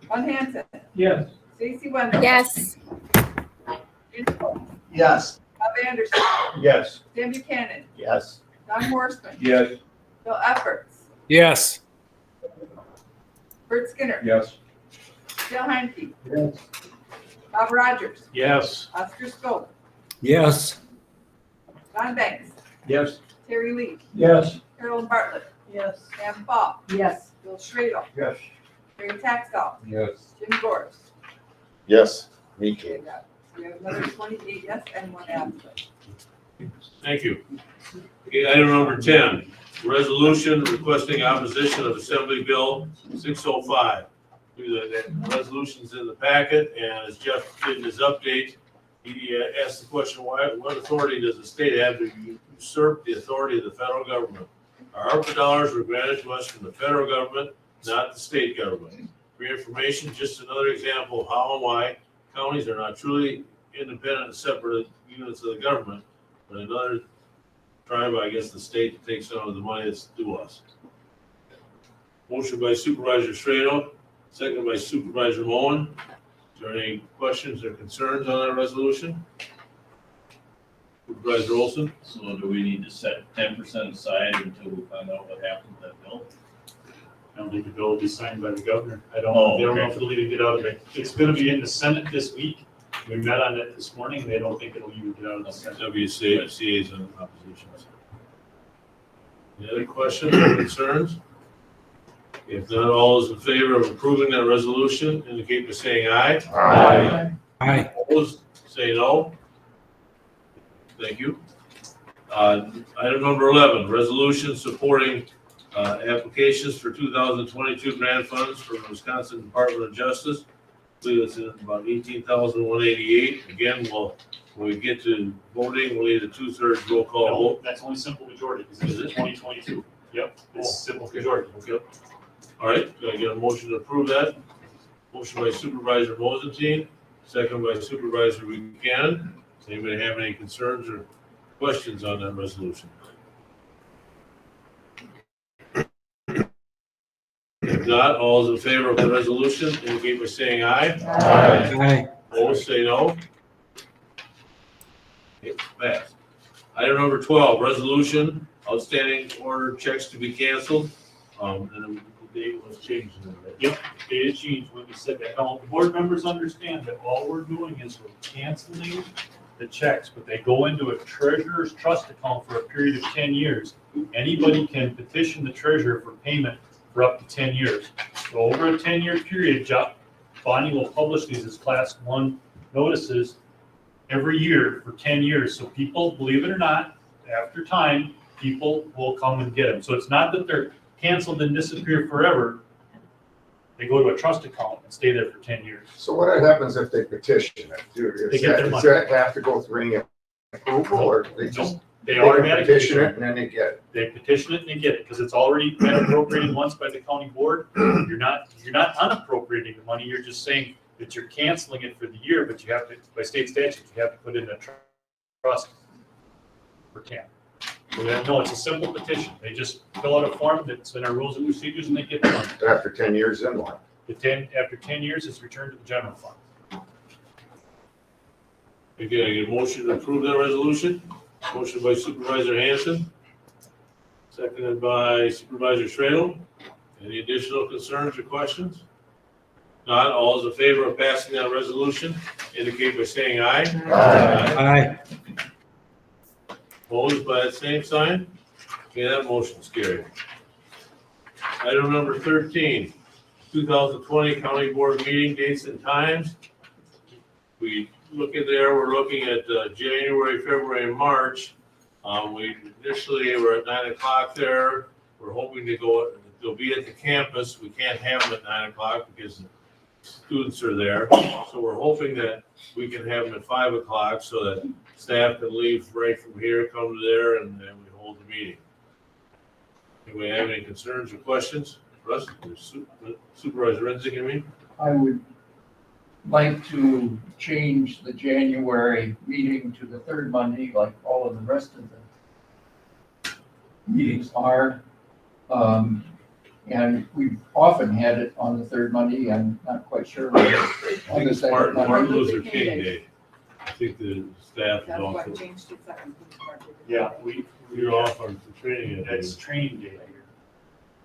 Glenn Hanson,
Yes.
Stacy Wenzel.
Yes.
Jim Gores,
Yes.
Bob Anderson,
Yes.
Sam Buchanan,
Yes.
Don Horstman,
Yes.
Bill Efforts,
Yes.
Bert Skinner,
Yes.
Dale Heineke,
Yes.
Bob Rogers,
Yes.
Oscar Scope,
Yes.
John Banks,
Yes.
Terry Lee,
Yes.
Carolyn Bartlett,
Yes.
Pam Fall,
Yes.
Bill Schradel,
Yes.
Gary Taxell,
Yes.
Jim Gores.
Yes. Me too.
We have another 28 yes and 1 absent.
Thank you. Okay, item number 10, resolution requesting opposition of Assembly Bill 605. The resolution's in the packet, and as Jeff did his update, he asked the question, what authority does the state have to usurp the authority of the federal government? Our ARPA dollars were granted to us from the federal government, not the state government. For your information, just another example of how and why counties are not truly independent and separate units of the government, but another tribe, I guess, the state that takes some of the money that's due us. Motion by Supervisor Strado, second by Supervisor Moen. Is there any questions or concerns on that resolution? Supervisor Olson?
So do we need to set 10% aside until we find out what happened to that bill?
I don't think the bill will be signed by the governor. I don't,
Oh,
they don't know
okay.
if it'll even get out of it. It's gonna be in the Senate this week. We met on it this morning. They don't think it'll even get out of the Senate.
WCA's in opposition. Any other questions or concerns? If not, all those in favor of approving that resolution indicate by saying aye.
Aye.
Aye.
Opposed, say no. Thank you. Item number 11, resolution supporting applications for 2022 grant funds from the Wisconsin Department of Justice. I believe it's in about 18,188. Again, when we get to voting, we'll need a 2/3 roll call
No,
vote.
that's only simple majority, because this is 2022. Yep, it's
Oh,
simple
okay.
majority.
Okay. All right, can I get a motion to approve that? Motion by Supervisor Mosenstein, second by Supervisor Buchanan. Does anybody have any concerns or questions on that resolution? If not, all those in favor of the resolution indicate by saying aye.
Aye.
Opposed, say no. It's passed. Item number 12, resolution, outstanding order checks to be canceled. And then the date was changed. Right?
Yep, it is changed when we said that. Now, the board members understand that all we're doing is we're canceling the checks, but they go into a treasurer's trust account for a period of 10 years. Anybody can petition the treasurer for payment for up to 10 years. So over a 10-year period, Bonnie will publish these as class 1 notices every year for 10 years. So people, believe it or not, after time, people will come and get them. So it's not that they're canceled and disappear forever. They go to a trust account and stay there for 10 years.
So what happens if they petition it?
They get their
Does
money.
that have to go through any approval, or they just,
They
they
automatically
petition it and then they get it?
They petition it and they get it, because it's already been appropriated once by the county board. You're not unappropriating the money, you're just saying that you're canceling it for the year, but you have to, by state statute, you have to put in a trust for 10. No, it's a simple petition. They just fill out a form that's in our rules and procedures and they get the money.
After 10 years, then what?
After 10 years, it's returned to the general fund.
Okay, I get a motion to approve that resolution. Motion by Supervisor Hanson, seconded by Supervisor Schradl. Any additional concerns or questions? Not, all those in favor of passing that resolution indicate by saying aye.
Aye.
Opposed by that same sign? Okay, that motion's carried. Item number 13, 2020 County Board meeting dates and times. We look at there, we're looking at January, February, and March. We initially were at 9 o'clock there. We're hoping to go, they'll be at the campus. We can't have them at 9 o'clock because the students are there. So we're hoping that we can have them at 5 o'clock so that staff can leave right from here, come to there, and then we hold the meeting. Anybody have any concerns or questions? Russ, Supervisor Renzick, I mean?
I would like to change the January meeting to the third Monday, like all of the rest of the meetings are. And we've often had it on the third Monday. I'm not quite sure.
I think it's Martin Luther King Day. I think the staff is
That's why I
also,
changed it second.
Yeah,
we're off on training.
that's training day.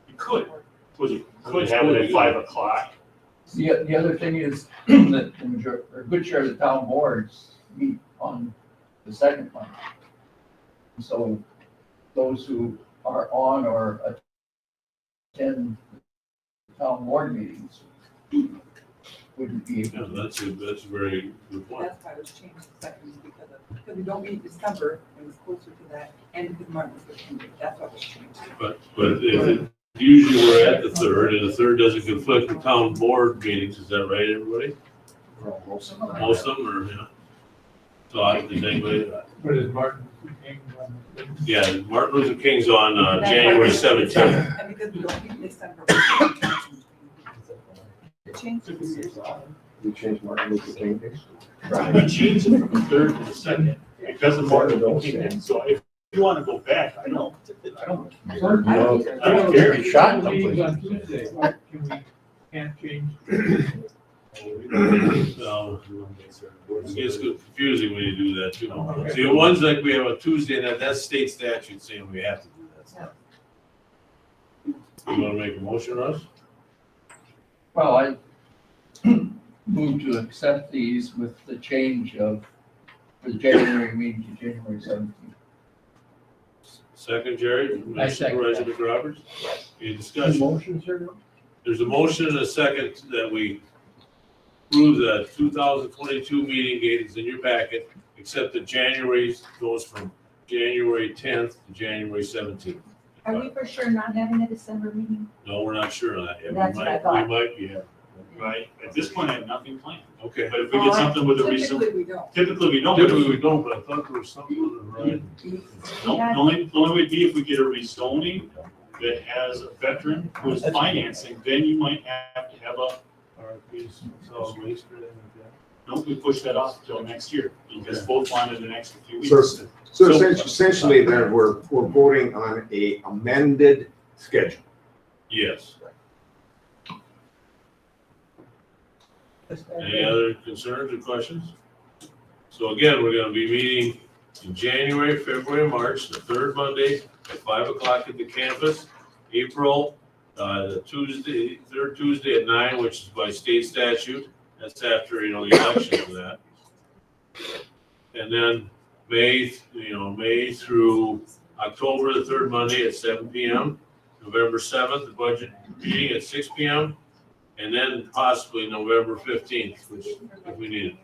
You could have it at 5 o'clock.
The other thing is that the major, or a good share of the town boards meet on the second Monday. So those who are on or attend the town board meetings wouldn't be
Yeah,
able to.
that's a very good point.
That's why it was changed to second, because we don't meet in December, it was closer to that, and because Martin Luther King Day, that's why it was changed.
But if it, usually we're at the third, and the third doesn't conflict with town board meetings, is that right, everybody?
Most
Most of them, or, yeah? So I, does anybody,
But is Martin Luther King on the thing?
yeah, Martin Luther King's on, January 17th.
And because we don't meet in December. It changed it 2 years ago.
You changed Martin Luther King Day?
We changed it from the third to the second because of Martin Luther King Day. So if you want to go back, I don't care.
Meetings on Tuesday, why can we, can't change?
So, it gets confusing when you do that, too. See, the ones like we have on Tuesday, that's state statute saying we have to do that stuff. You wanna make a motion, Russ?
Well, I move to accept these with the change of, for the January meeting to January 17th.
Second, Jerry?
I second
Supervisor
that.
McRoberts? Any discussion?
Motion, sir?
There's a motion and a second that we approve the 2022 meeting date is in your packet, except that January goes from January 10th to January 17th.
Are we for sure not having a December meeting?
No, we're not sure of that yet.
That's what I thought.
We might, yeah.
Right, at this point, I have nothing planned.
Okay.
But if we get something with a reason,
Typically, we don't.
typically we don't.
Typically we don't, but I thought there was something on the horizon.
No, the only way would be if we get a rezoning that has a veteran who is financing, then you might have to have a,
RFPs, solid waste or anything like that.
no, we push that off until next year, because both wanted an extra few
So,
weeks.
so essentially then we're voting on a amended schedule.
Yes. Any other concerns or questions? So again, we're gonna be meeting in January, February, March, the third Monday at 5 o'clock at the campus. April, the third Tuesday at 9, which is by state statute. That's after, the election of that. And then May through October, the third Monday at 7 p.m. November 7th, the budget meeting at 6 p.m. And then possibly November 15th, which if we need it.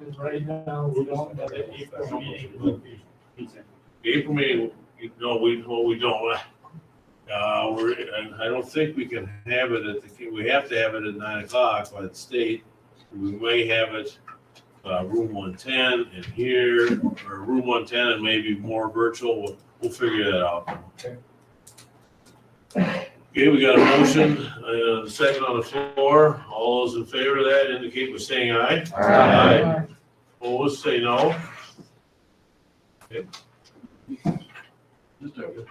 And right now, we don't have an April meeting.
April meeting, we don't. I don't think we can have it we have to have it at 9 o'clock by the state. We may have it, room 110 and here, or room 110 and maybe more virtual. We'll figure that out. Okay, we got a motion, a second on the floor. All those in favor of that indicate by saying aye.
Aye.
Opposed, say no.
Just a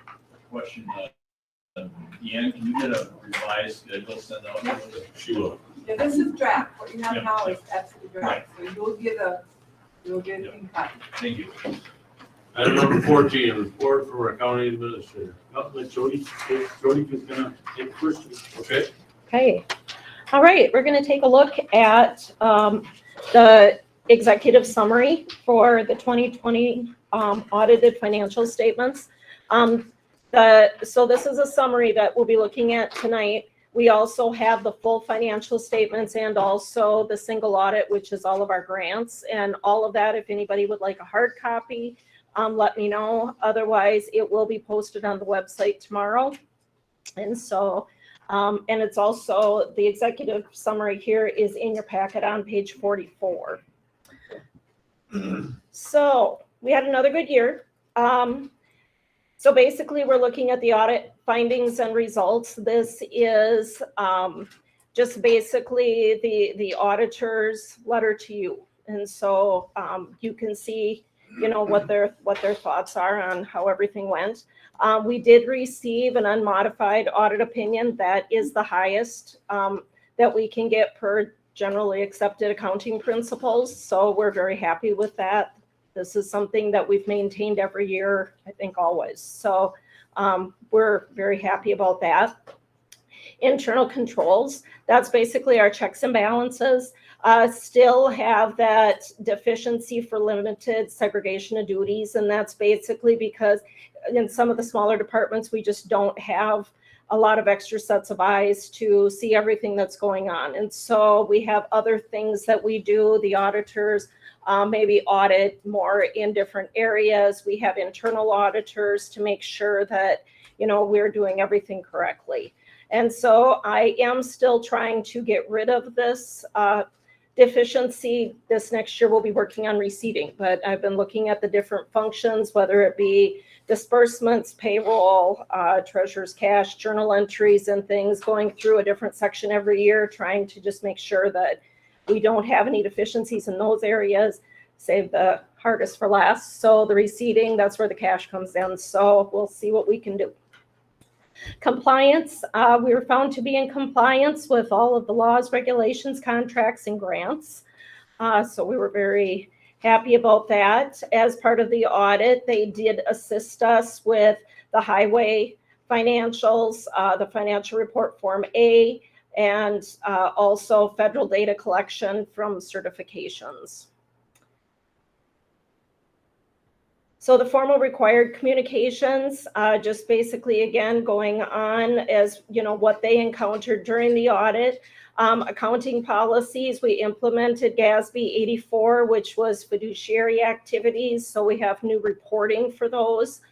question, Ian, can you get a revised schedule sent out?
She will.
Yeah, this is draft, what you have
Yeah.
now is absolutely draft, so you'll get it in copy.
Thank you.
Item number 14, report from our county administrator.
Let Jody's gonna take first.
Okay,
Okay. All right, we're going to take a look at the executive summary for the 2020 audited financial statements. So this is a summary that we'll be looking at tonight. We also have the full financial statements and also the single audit, which is all of our grants and all of that. If anybody would like a hard copy, let me know. Otherwise, it will be posted on the website tomorrow. And so, and it's also, the executive summary here is in your packet on page 44. So we had another good year. So basically, we're looking at the audit findings and results. This is just basically the auditor's letter to you. And so you can see, what their thoughts are on how everything went. We did receive an unmodified audit opinion. That is the highest that we can get per generally accepted accounting principles. So we're very happy with that. This is something that we've maintained every year, I think always. So we're very happy about that. Internal controls, that's basically our checks and balances. Still have that deficiency for limited segregation of duties. And that's basically because in some of the smaller departments, we just don't have a lot of extra sets of eyes to see everything that's going on. And so we have other things that we do. The auditors maybe audit more in different areas. We have internal auditors to make sure that, we're doing everything correctly. And so I am still trying to get rid of this deficiency. This next year we'll be working on receiving, but I've been looking at the different functions, whether it be disbursements, payroll, treasurer's cash, journal entries and things, going through a different section every year, trying to just make sure that we don't have any deficiencies in those areas, save the hardest for last. So the receiving, that's where the cash comes in. So we'll see what we can do. Compliance, we were found to be in compliance with all of the laws, regulations, contracts, and grants. So we were very happy about that. As part of the audit, they did assist us with the highway financials, the financial report Form A, and also federal data collection from certifications. So the formal required communications, just basically, again, going on as, what they encountered during the audit. Accounting policies, we implemented GASB 84, which was fiduciary activities. So we have new reporting for those.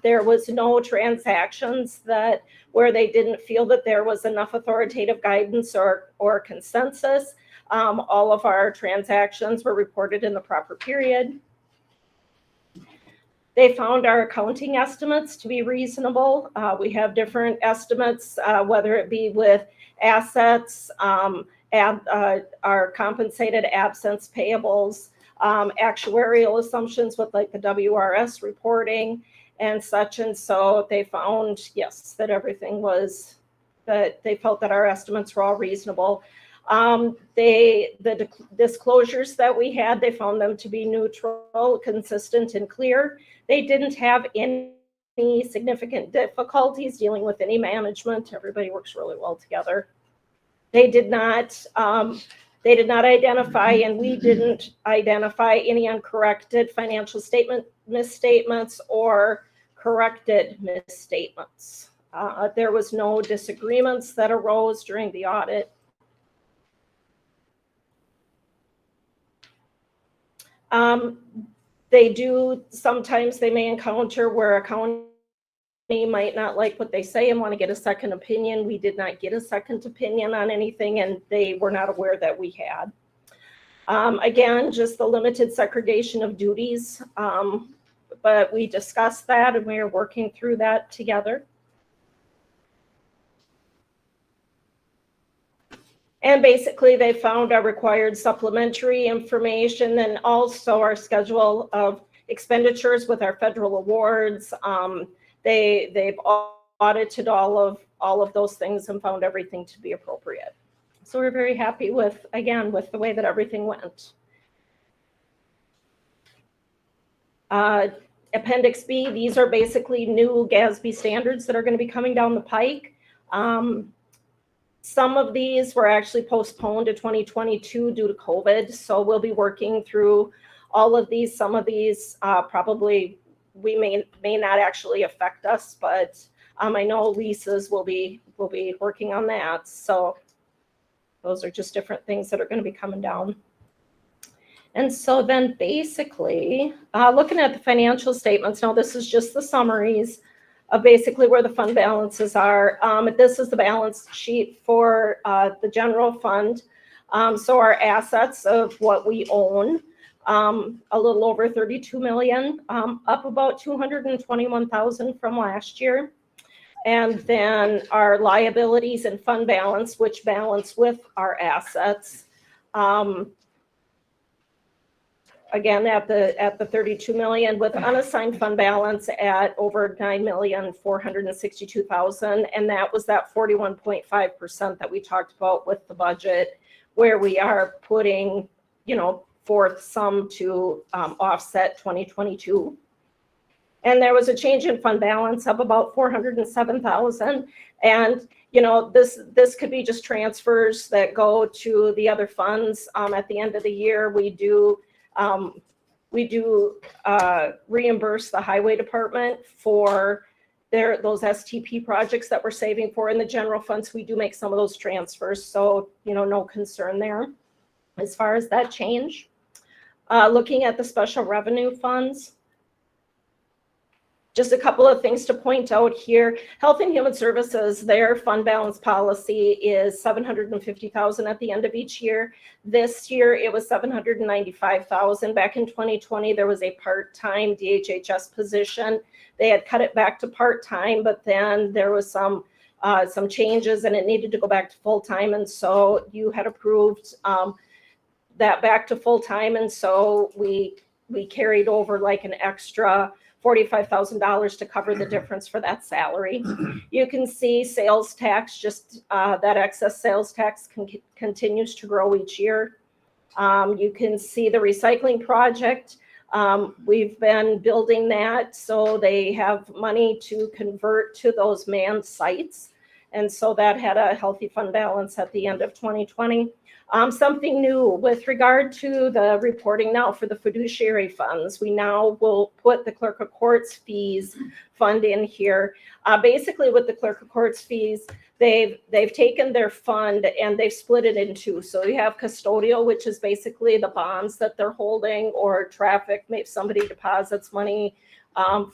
There was no transactions where they didn't feel that there was enough authoritative guidance or consensus. All of our transactions were reported in the proper period. They found our accounting estimates to be reasonable. We have different estimates, whether it be with assets, our compensated absence payables, actuarial assumptions with like the WRS reporting and such. And so they found, yes, that everything was, that they felt that our estimates were all reasonable. The disclosures that we had, they found them to be neutral, consistent, and clear. They didn't have any significant difficulties dealing with any management. Everybody works really well together. They did not identify, and we didn't identify any uncorrected financial statement misstatements or corrected misstatements. There was no disagreements that arose during the audit. Sometimes they may encounter where a county might not like what they say and want to get a second opinion. We did not get a second opinion on anything, and they were not aware that we had. Again, just the limited segregation of duties, but we discussed that and we are working through that together. And basically, they found our required supplementary information and also our schedule of expenditures with our federal awards. They've audited all of those things and found everything to be appropriate. So we're very happy with the way that everything went. Appendix B, these are basically new GASB standards that are going to be coming down the pike. Some of these were actually postponed to 2022 due to COVID. So we'll be working through all of these. Some of these probably we may not actually affect us, but I know leases will be working on that. So those are just different things that are going to be coming down. And so then basically, looking at the financial statements, now this is just the summaries of basically where the fund balances are. This is the balance sheet for the general fund. So our assets of what we own, a little over 32 million, up about 221,000 from last year. And then our liabilities and fund balance, which balance with our assets. Again, at the 32 million, with unassigned fund balance at over 9,462,000, and that was that 41.5% that we talked about with the budget, where we are putting, forth some to offset 2022. And there was a change in fund balance of about 407,000, and this could be just transfers that go to the other funds. At the end of the year, we do reimburse the highway department for those STP projects that we're saving for in the general funds. We do make some of those transfers, so no concern there as far as that change. Looking at the special revenue funds, just a couple of things to point out here. Health and Human Services, their fund balance policy is 750,000 at the end of each year. This year it was 795,000. Back in 2020, there was a part-time DHHS position. They had cut it back to part-time, but then there was some changes and it needed to go back to full-time. And so you had approved that back to full-time. And so we carried over like an extra $45,000 to cover the difference for that salary. You can see sales tax, just that excess sales tax continues to grow each year. You can see the recycling project. We've been building that, so they have money to convert to those manned sites. And so that had a healthy fund balance at the end of 2020. Something new with regard to the reporting now for the fiduciary funds, we now will put the clerk of courts fees fund in here. Basically with the clerk of courts fees, they've taken their fund and they've split it in two. So you have custodial, which is basically the bonds that they're holding, or traffic. Maybe somebody deposits money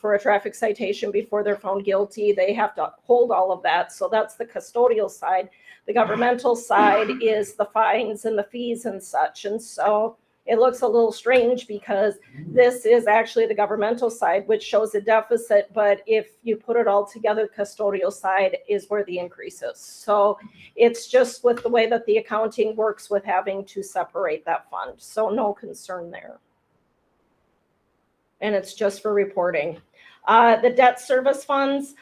for a traffic citation before they're found guilty. They have to hold all of that. So that's the custodial side. The governmental side is the fines and the fees and such. And so it looks a little strange because this is actually the governmental side, which shows a deficit. But if you put it all together, the custodial side is where the increase is. So it's just with the way that the accounting works with having to separate that fund. So no concern there. And it's just for reporting. The debt service funds,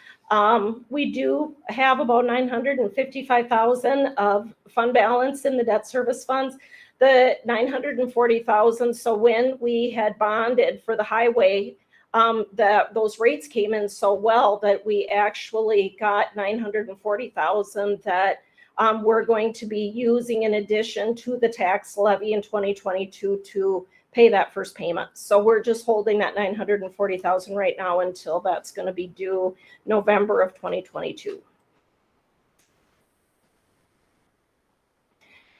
We do have about 955,000 of fund balance in the debt service funds. The 940,000, so when we had bonded for the highway, those rates came in so well that we actually got 940,000 that we're going to be using in addition to the tax levy in 2022 to pay that first payment. So we're just holding that 940,000 right now until that's going to be due November of 2022.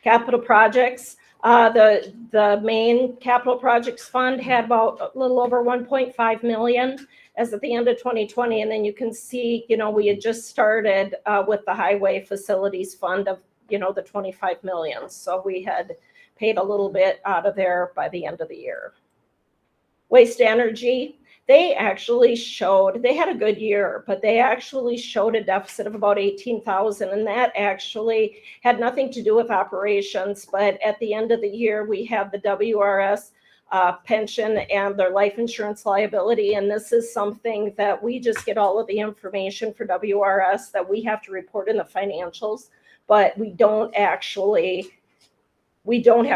Capital projects. The main capital projects fund had about a little over 1.5 million as at the end of 2020. And then you can see, we had just started with the highway facilities fund of, the 25 million. So we had paid a little bit out of there by the end of the year. Waste energy, they actually they had a good year, but they actually showed a deficit of about 18,000, and that actually had nothing to do with operations. But at the end of the year, we have the WRS pension and their life insurance liability, and this is something that we just get all of the information for WRS that we have to report in the financials, but we don't have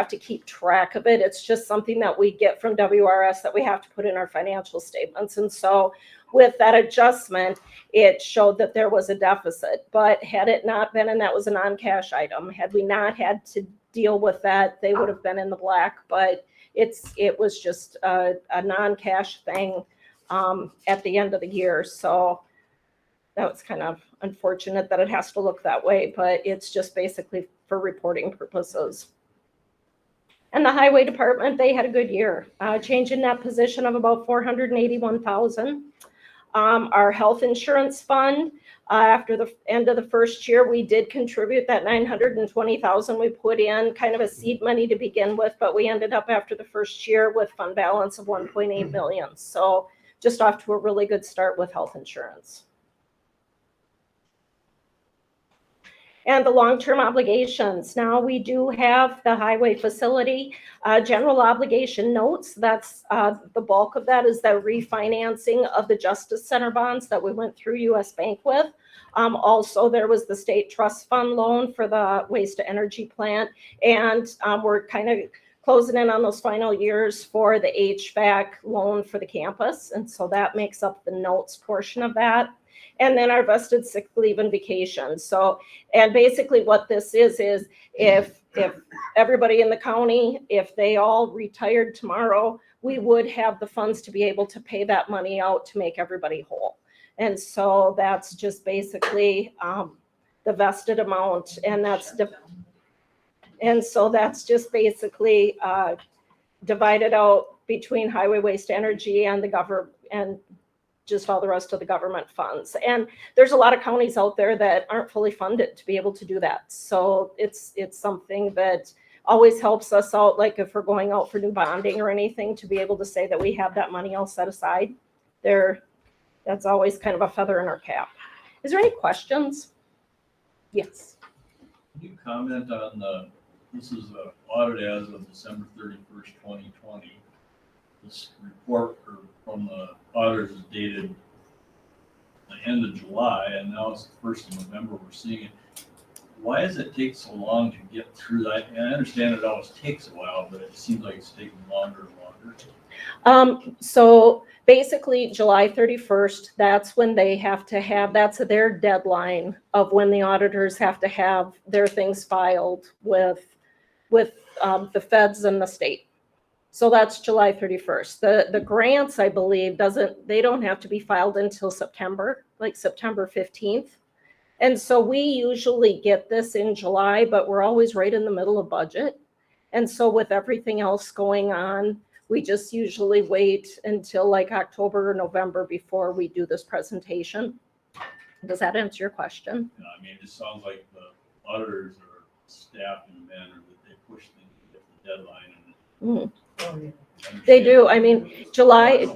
to keep track of it. It's just something that we get from WRS that we have to put in our financial statements. And so with that adjustment, it showed that there was a deficit. But had it not been, and that was a non-cash item, had we not had to deal with that, they would have been in the black. But it was just a non-cash thing at the end of the year. So that was kind of unfortunate that it has to look that way, but it's just basically for reporting purposes. And the highway department, they had a good year, change in that position of about 481,000. Our health insurance fund, after the end of the first year, we did contribute that 920,000 we put in, kind of a seed money to begin with, but we ended up after the first year with fund balance of 1.8 million. So just off to a really good start with health insurance. And the long-term obligations. Now we do have the highway facility general obligation notes. That's the bulk of that is the refinancing of the Justice Center bonds that we went through US Bank with. Also, there was the state trust fund loan for the waste to energy plant. And we're kind of closing in on those final years for the HVAC loan for the campus. And so that makes up the notes portion of that. And then our vested sick leave and vacation. So, and basically what this is if everybody in the county, if they all retired tomorrow, we would have the funds to be able to pay that money out to make everybody whole. And so that's just basically the vested amount, and so that's just basically divided out between highway, waste, energy, and the government, and just all the rest of the government funds. And there's a lot of counties out there that aren't fully funded to be able to do that. So it's something that always helps us out, like if we're going out for new bonding or anything, to be able to say that we have that money all set aside there. That's always kind of a feather in our cap. Is there any questions? Yes.
Can you comment on this is an audit as of December 31st, 2020. This report from the auditors is dated the end of July, and now it's the 1st of November we're seeing it. Why does it take so long to get through that? And I understand it always takes a while, but it seems like it's taking longer and longer.
So basically July 31st, that's when they have to have, that's their deadline of when the auditors have to have their things filed with the feds and the state. So that's July 31st. The grants, I believe, they don't have to be filed until September, like September 15th. And so we usually get this in July, but we're always right in the middle of budget. And so with everything else going on, we just usually wait until like October or November before we do this presentation. Does that answer your question?
You know, I mean, it sounds like the auditors are staffed in a manner that they push things to get the deadline. And
They do. I mean, July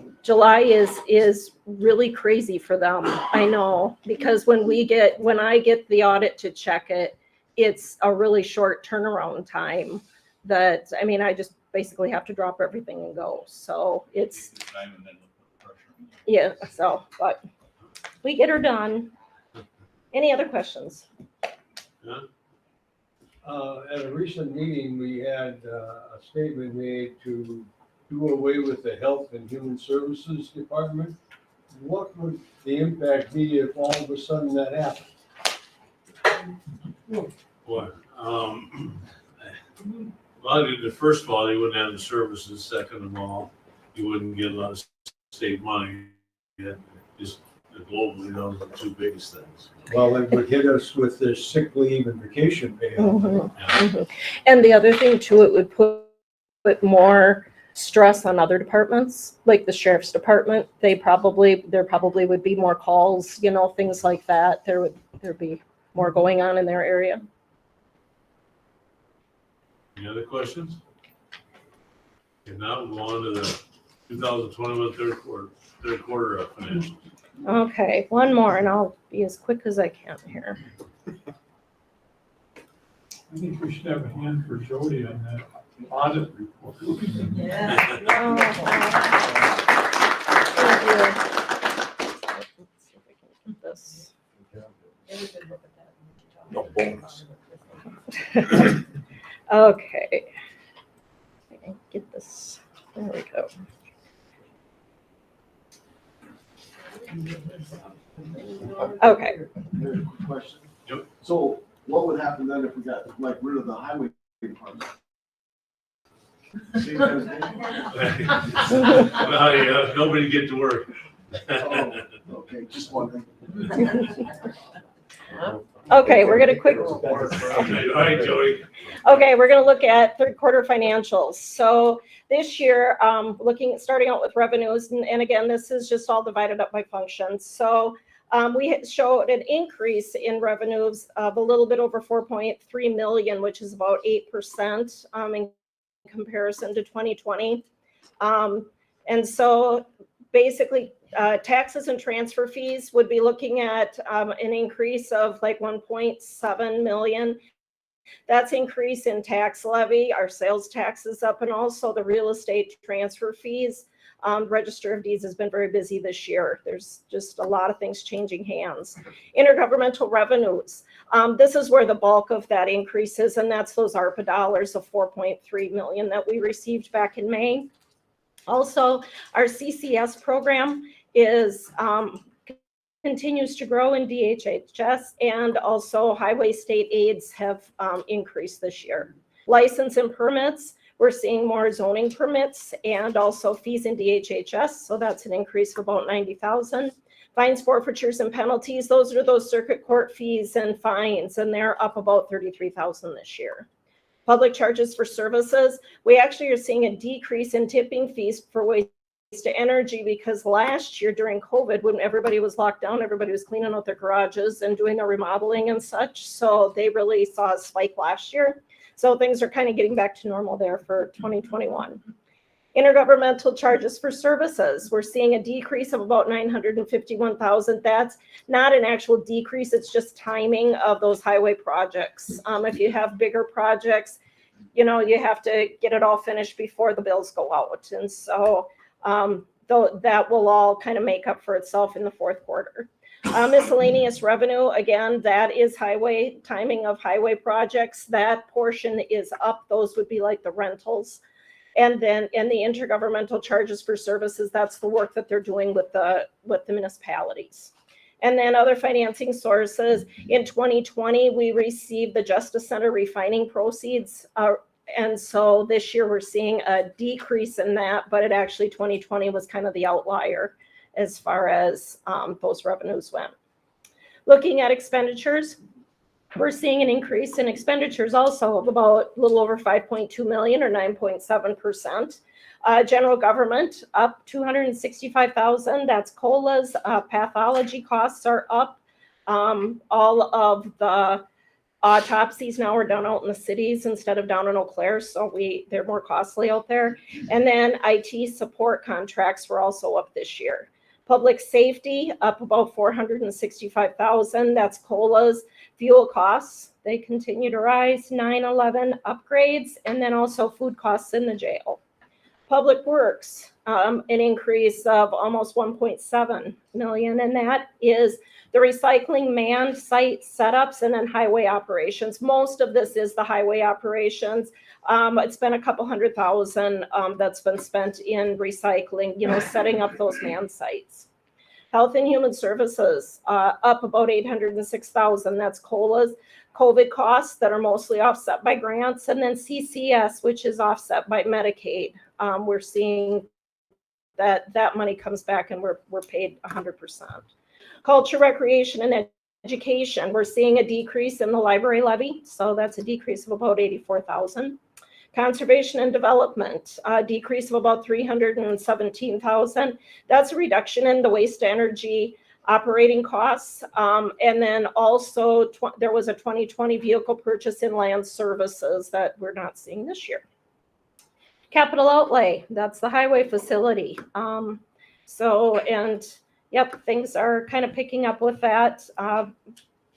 is really crazy for them. I know, because when I get the audit to check it, it's a really short turnaround time that, I mean, I just basically have to drop everything and go. So it's, yeah, so, but We get her done. Any other questions?
At a recent meeting, we had a statement made to do away with the Health and Human Services Department. What would the impact be if all of a sudden that happened?
Well, first of all, you wouldn't have the services. Second of all, you wouldn't get a lot of state money. Yeah, just globally, those are the two biggest things.
Well, it would hit us with this sick leave and vacation pay.
And the other thing too, it would put more stress on other departments, like the sheriff's department. There probably would be more calls, things like that. There'd be more going on in their area.
Any other questions? And now we'll go on to the 2021 third quarter of financials.
Okay, one more and I'll be as quick as I can here.
I think we should have a hand for Jody on that audit report.
Yeah.
Oh, thank you. Let's see if we can get this.
No bonus.
Okay. I can get this. There we go. Okay.
Question.
Yep.
So what would happen then if we got like rid of the highway department?
Well, yeah, nobody get to work.
Oh, okay, just wondering.
Okay, we're gonna quick.
Okay, all right, Jody.
Okay, we're gonna look at third quarter financials. So this year, starting out with revenues, and again, this is just all divided up by functions. So we showed an increase in revenues of a little bit over 4.3 million, which is about 8% in comparison to 2020. And so basically, taxes and transfer fees would be looking at an increase of like 1.7 million. That's increase in tax levy, our sales taxes up, and also the real estate transfer fees. Register of Deeds has been very busy this year. There's just a lot of things changing hands. Intergovernmental revenues. This is where the bulk of that increase is, and that's those ARPA dollars of 4.3 million that we received back in May. Also, our CCS program continues to grow in DHHS, and also highway state aids have increased this year. License and permits, we're seeing more zoning permits and also fees in DHHS, so that's an increase of about 90,000. Fines, forfeitures, and penalties, those are those circuit court fees and fines, and they're up about 33,000 this year. Public charges for services, we actually are seeing a decrease in tipping fees for waste to energy, because last year during COVID, when everybody was locked down, everybody was cleaning out their garages and doing their remodeling and such. So they really saw a spike last year. So things are kind of getting back to normal there for 2021. Intergovernmental charges for services, we're seeing a decrease of about 951,000. That's not an actual decrease, it's just timing of those highway projects. If you have bigger projects, you have to get it all finished before the bills go out. And so though that will all kind of make up for itself in the fourth quarter. Miscellaneous revenue, again, that is highway, timing of highway projects. That portion is up. Those would be like the rentals. And then in the intergovernmental charges for services, that's the work that they're doing with the municipalities. And then other financing sources, in 2020, we received the Justice Center refining proceeds. And so this year we're seeing a decrease in that, but 2020 was kind of the outlier as far as those revenues went. Looking at expenditures, we're seeing an increase in expenditures also of about a little over 5.2 million or 9.7%. General government up 265,000. That's COLAs. Pathology costs are up. All of the autopsies now are done out in the cities instead of down in Eau Claire, so they're more costly out there. And then IT support contracts were also up this year. Public safety up about 465,000. That's COLAs. Fuel costs, they continue to rise. 9/11 upgrades, and then also food costs in the jail. Public works, an increase of almost 1.7 million, and that is the recycling manned site setups and then highway operations. Most of this is the highway operations. It's been a couple $100,000 that's been spent in recycling, setting up those manned sites. Health and Human Services, up about 806,000. That's COLAs, COVID costs that are mostly offset by grants, and then CCS, which is offset by Medicaid. We're seeing that money comes back and we're paid 100%. Culture, recreation, and education, we're seeing a decrease in the library levy, so that's a decrease of about 84,000. Conservation and development, a decrease of about 317,000. That's a reduction in the waste energy operating costs. And then also there was a 2020 vehicle purchase in land services that we're not seeing this year. Capital outlay, that's the highway facility. Yep, things are kind of picking up with that.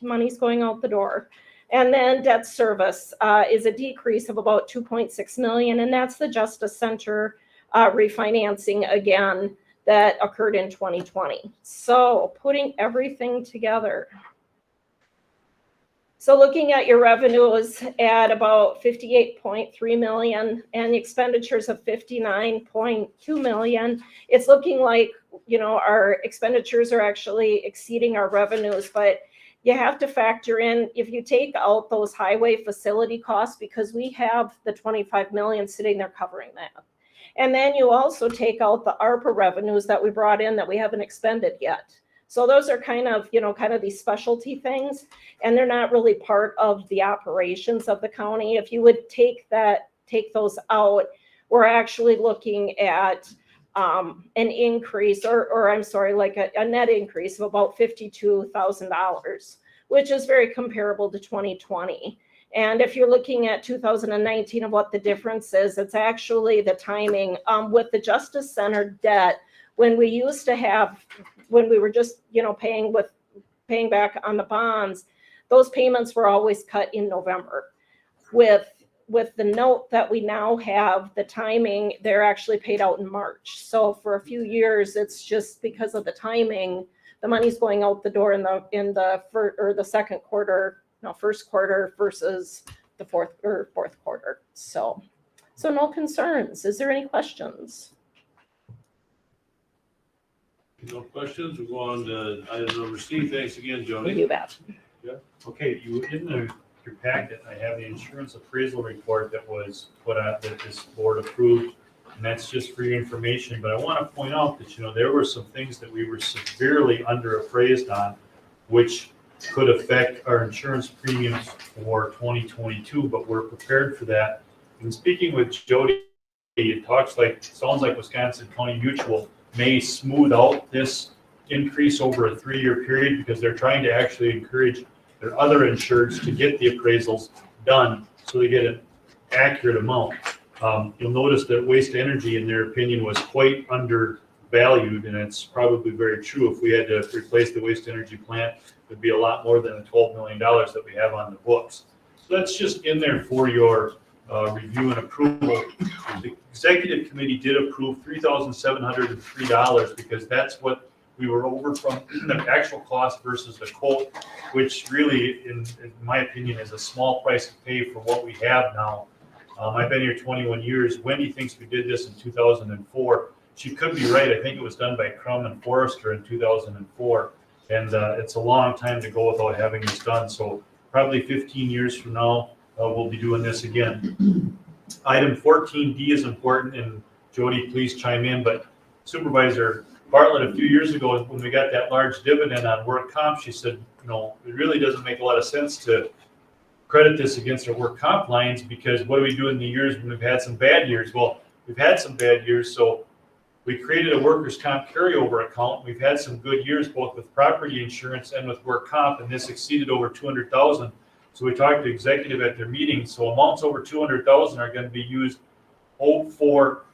Money's going out the door. And then debt service is a decrease of about 2.6 million, and that's the Justice Center refinancing again that occurred in 2020. So putting everything together. So looking at your revenues at about 58.3 million and expenditures of 59.2 million, it's looking like, our expenditures are actually exceeding our revenues, but you have to factor in, if you take out those highway facility costs, because we have the 25 million sitting there covering that. And then you also take out the ARPA revenues that we brought in that we haven't expended yet. So those are kind of these specialty things, and they're not really part of the operations of the county. If you would take those out, we're actually looking at an increase, or I'm sorry, like a net increase of about $52,000, which is very comparable to 2020. And if you're looking at 2019 of what the difference is, it's actually the timing with the Justice Center debt. When we were just, paying back on the bonds, those payments were always cut in November. With the note that we now have, the timing, they're actually paid out in March. So for a few years, it's just because of the timing, the money's going out the door in the second quarter, first quarter versus the fourth quarter. So no concerns. Is there any questions?
No questions? We'll go on to item number C. Thanks again, Jody.
You bet.
Okay, in your packet, I have the insurance appraisal report that was put out that this board approved, and that's just for your information. But I want to point out that, there were some things that we were severely underappraised on, which could affect our insurance premiums for 2022, but we're prepared for that. And speaking with Jody, it sounds like Wisconsin County Mutual may smooth out this increase over a 3-year period, because they're trying to actually encourage their other insureds to get the appraisals done so they get an accurate amount. You'll notice that waste energy, in their opinion, was quite undervalued, and it's probably very true. If we had to replace the waste energy plant, it'd be a lot more than the $12 million that we have on the books. So that's just in there for your review and approval. The executive committee did approve $3,703 because that's what we were over from the actual cost versus the quote, which really, in my opinion, is a small price to pay for what we have now. I've been here 21 years. Wendy thinks we did this in 2004. She could be right. I think it was done by Crum and Forrester in 2004. And it's a long time to go without having this done. So probably 15 years from now, we'll be doing this again. Item 14D is important, and Jody, please chime in. But Supervisor Bartlett, a few years ago, when we got that large dividend on work comp, she said, it really doesn't make a lot of sense to credit this against our work comp lines, because what do we do in the years when we've had some bad years? Well, we've had some bad years, so we created a workers' comp carryover account. We've had some good years, both with property insurance and with work comp, and this exceeded over 200,000. So we talked to executive at their meeting. So amounts over 200,000 are going to be used for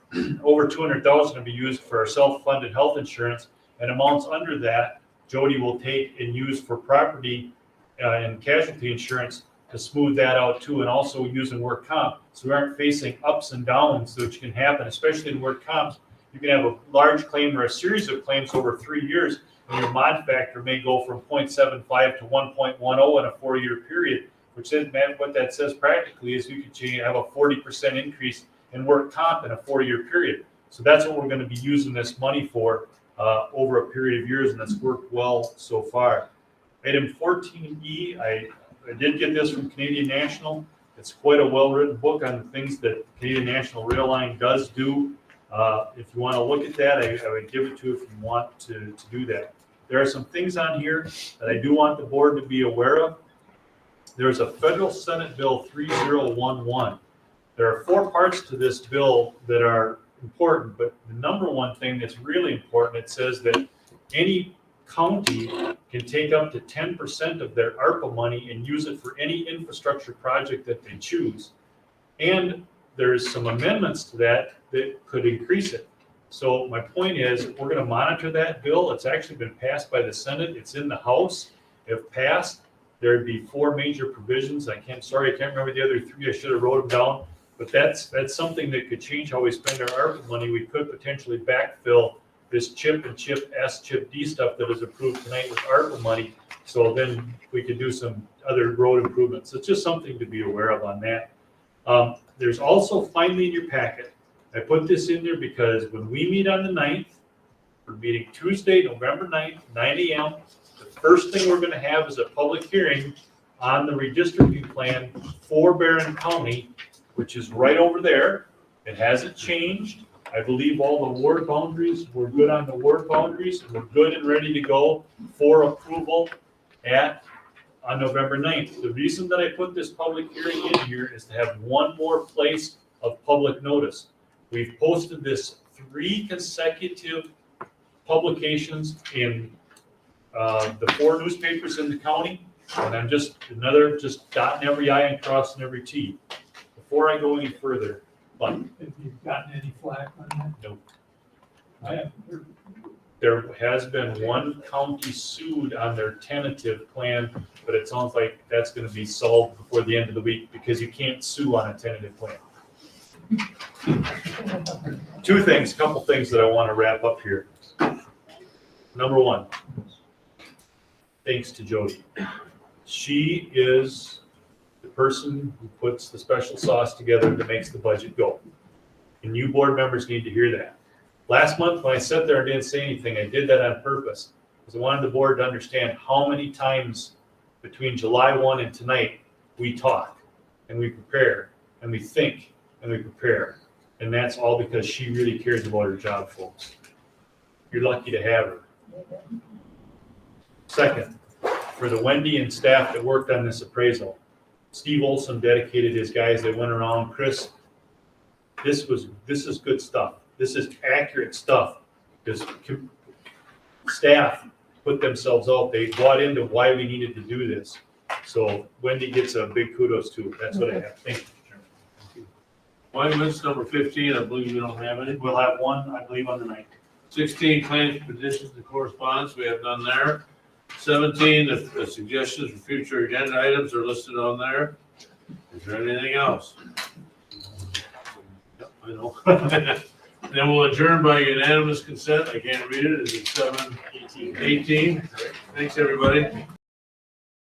over 200,000 to be used for our self-funded health insurance, and amounts under that, Jody will take and use for property and casualty insurance to smooth that out too, and also using work comp. So we aren't facing ups and downs, which can happen, especially in work comps. you can have a large claim or a series of claims over 3 years, and your mod factor may go from 0.75 to 1.10 in a 4-year period, which then, man, what that says practically is you could have a 40% increase in work comp in a 4-year period. So that's what we're gonna be using this money for over a period of years, and it's worked well so far. Item 14E, I did get this from Canadian National. It's quite a well-written book on the things that Canadian National Rail Line does do. If you want to look at that, I would give it to you if you want to do that. There are some things on here that I do want the board to be aware of. There's a Federal Senate Bill 3011. There are 4 parts to this bill that are important, but the number one thing that's really important, it says that any county can take up to 10% of their ARPA money and use it for any infrastructure project that they choose. And there's some amendments to that could increase it. So my point is, we're gonna monitor that bill. It's actually been passed by the Senate. It's in the House. If passed, there'd be 4 major provisions. I can't remember the other 3. I should have wrote them down. But that's something that could change how we spend our ARPA money. We could potentially backfill this CHIP and CHIP S, CHIP D stuff that is approved tonight with ARPA money. So then we could do some other road improvements. It's just something to be aware of on that. There's also finally in your packet, I put this in there because when we meet on the 9th, we're meeting Tuesday, November 9th, 9 a.m. The first thing we're gonna have is a public hearing on the redistricting plan for Barron County, which is right over there. It hasn't changed. I believe all the ward boundaries, we're good on the ward boundaries, and we're good and ready to go for approval on November 9th. The reason that I put this public hearing in here is to have one more place of public notice. We've posted this 3 consecutive publications in the 4 newspapers in the county, and I'm just dotting every I and crossing every T. Before I go any further, but
Have you gotten any flack on that?
no.
I haven't heard.
There has been 1 county sued on their tentative plan, but it sounds like that's gonna be solved before the end of the week because you can't sue on a tentative plan. 2 things, couple things that I wanna wrap up here. Number 1, thanks to Jody. She is the person who puts the special sauce together that makes the budget go. And you board members need to hear that. Last month, when I sat there and didn't say anything, I did that on purpose, because I wanted the board to understand how many times between July 1 and tonight, we talk, and we prepare, and we think, and we prepare. And that's all because she really cares about her job, folks. You're lucky to have her. Second, for the Wendy and staff that worked on this appraisal, Steve Olson dedicated his guys. They went around. Chris, this is good stuff. This is accurate stuff. Because staff put themselves out. They bought into why we needed to do this. So Wendy gets a big kudos too. That's what I have. Thank you, Chairman.
Appointments, number 15, I believe we don't have any.
We'll have one, I believe, on the 9th.
16, claims, petitions, and correspondence, we have none there. 17, the suggestions for future agenda items are listed on there. Is there anything else? Yep, I know. Then we'll adjourn by unanimous consent. I can't read it. Is it 7:18? Thanks, everybody.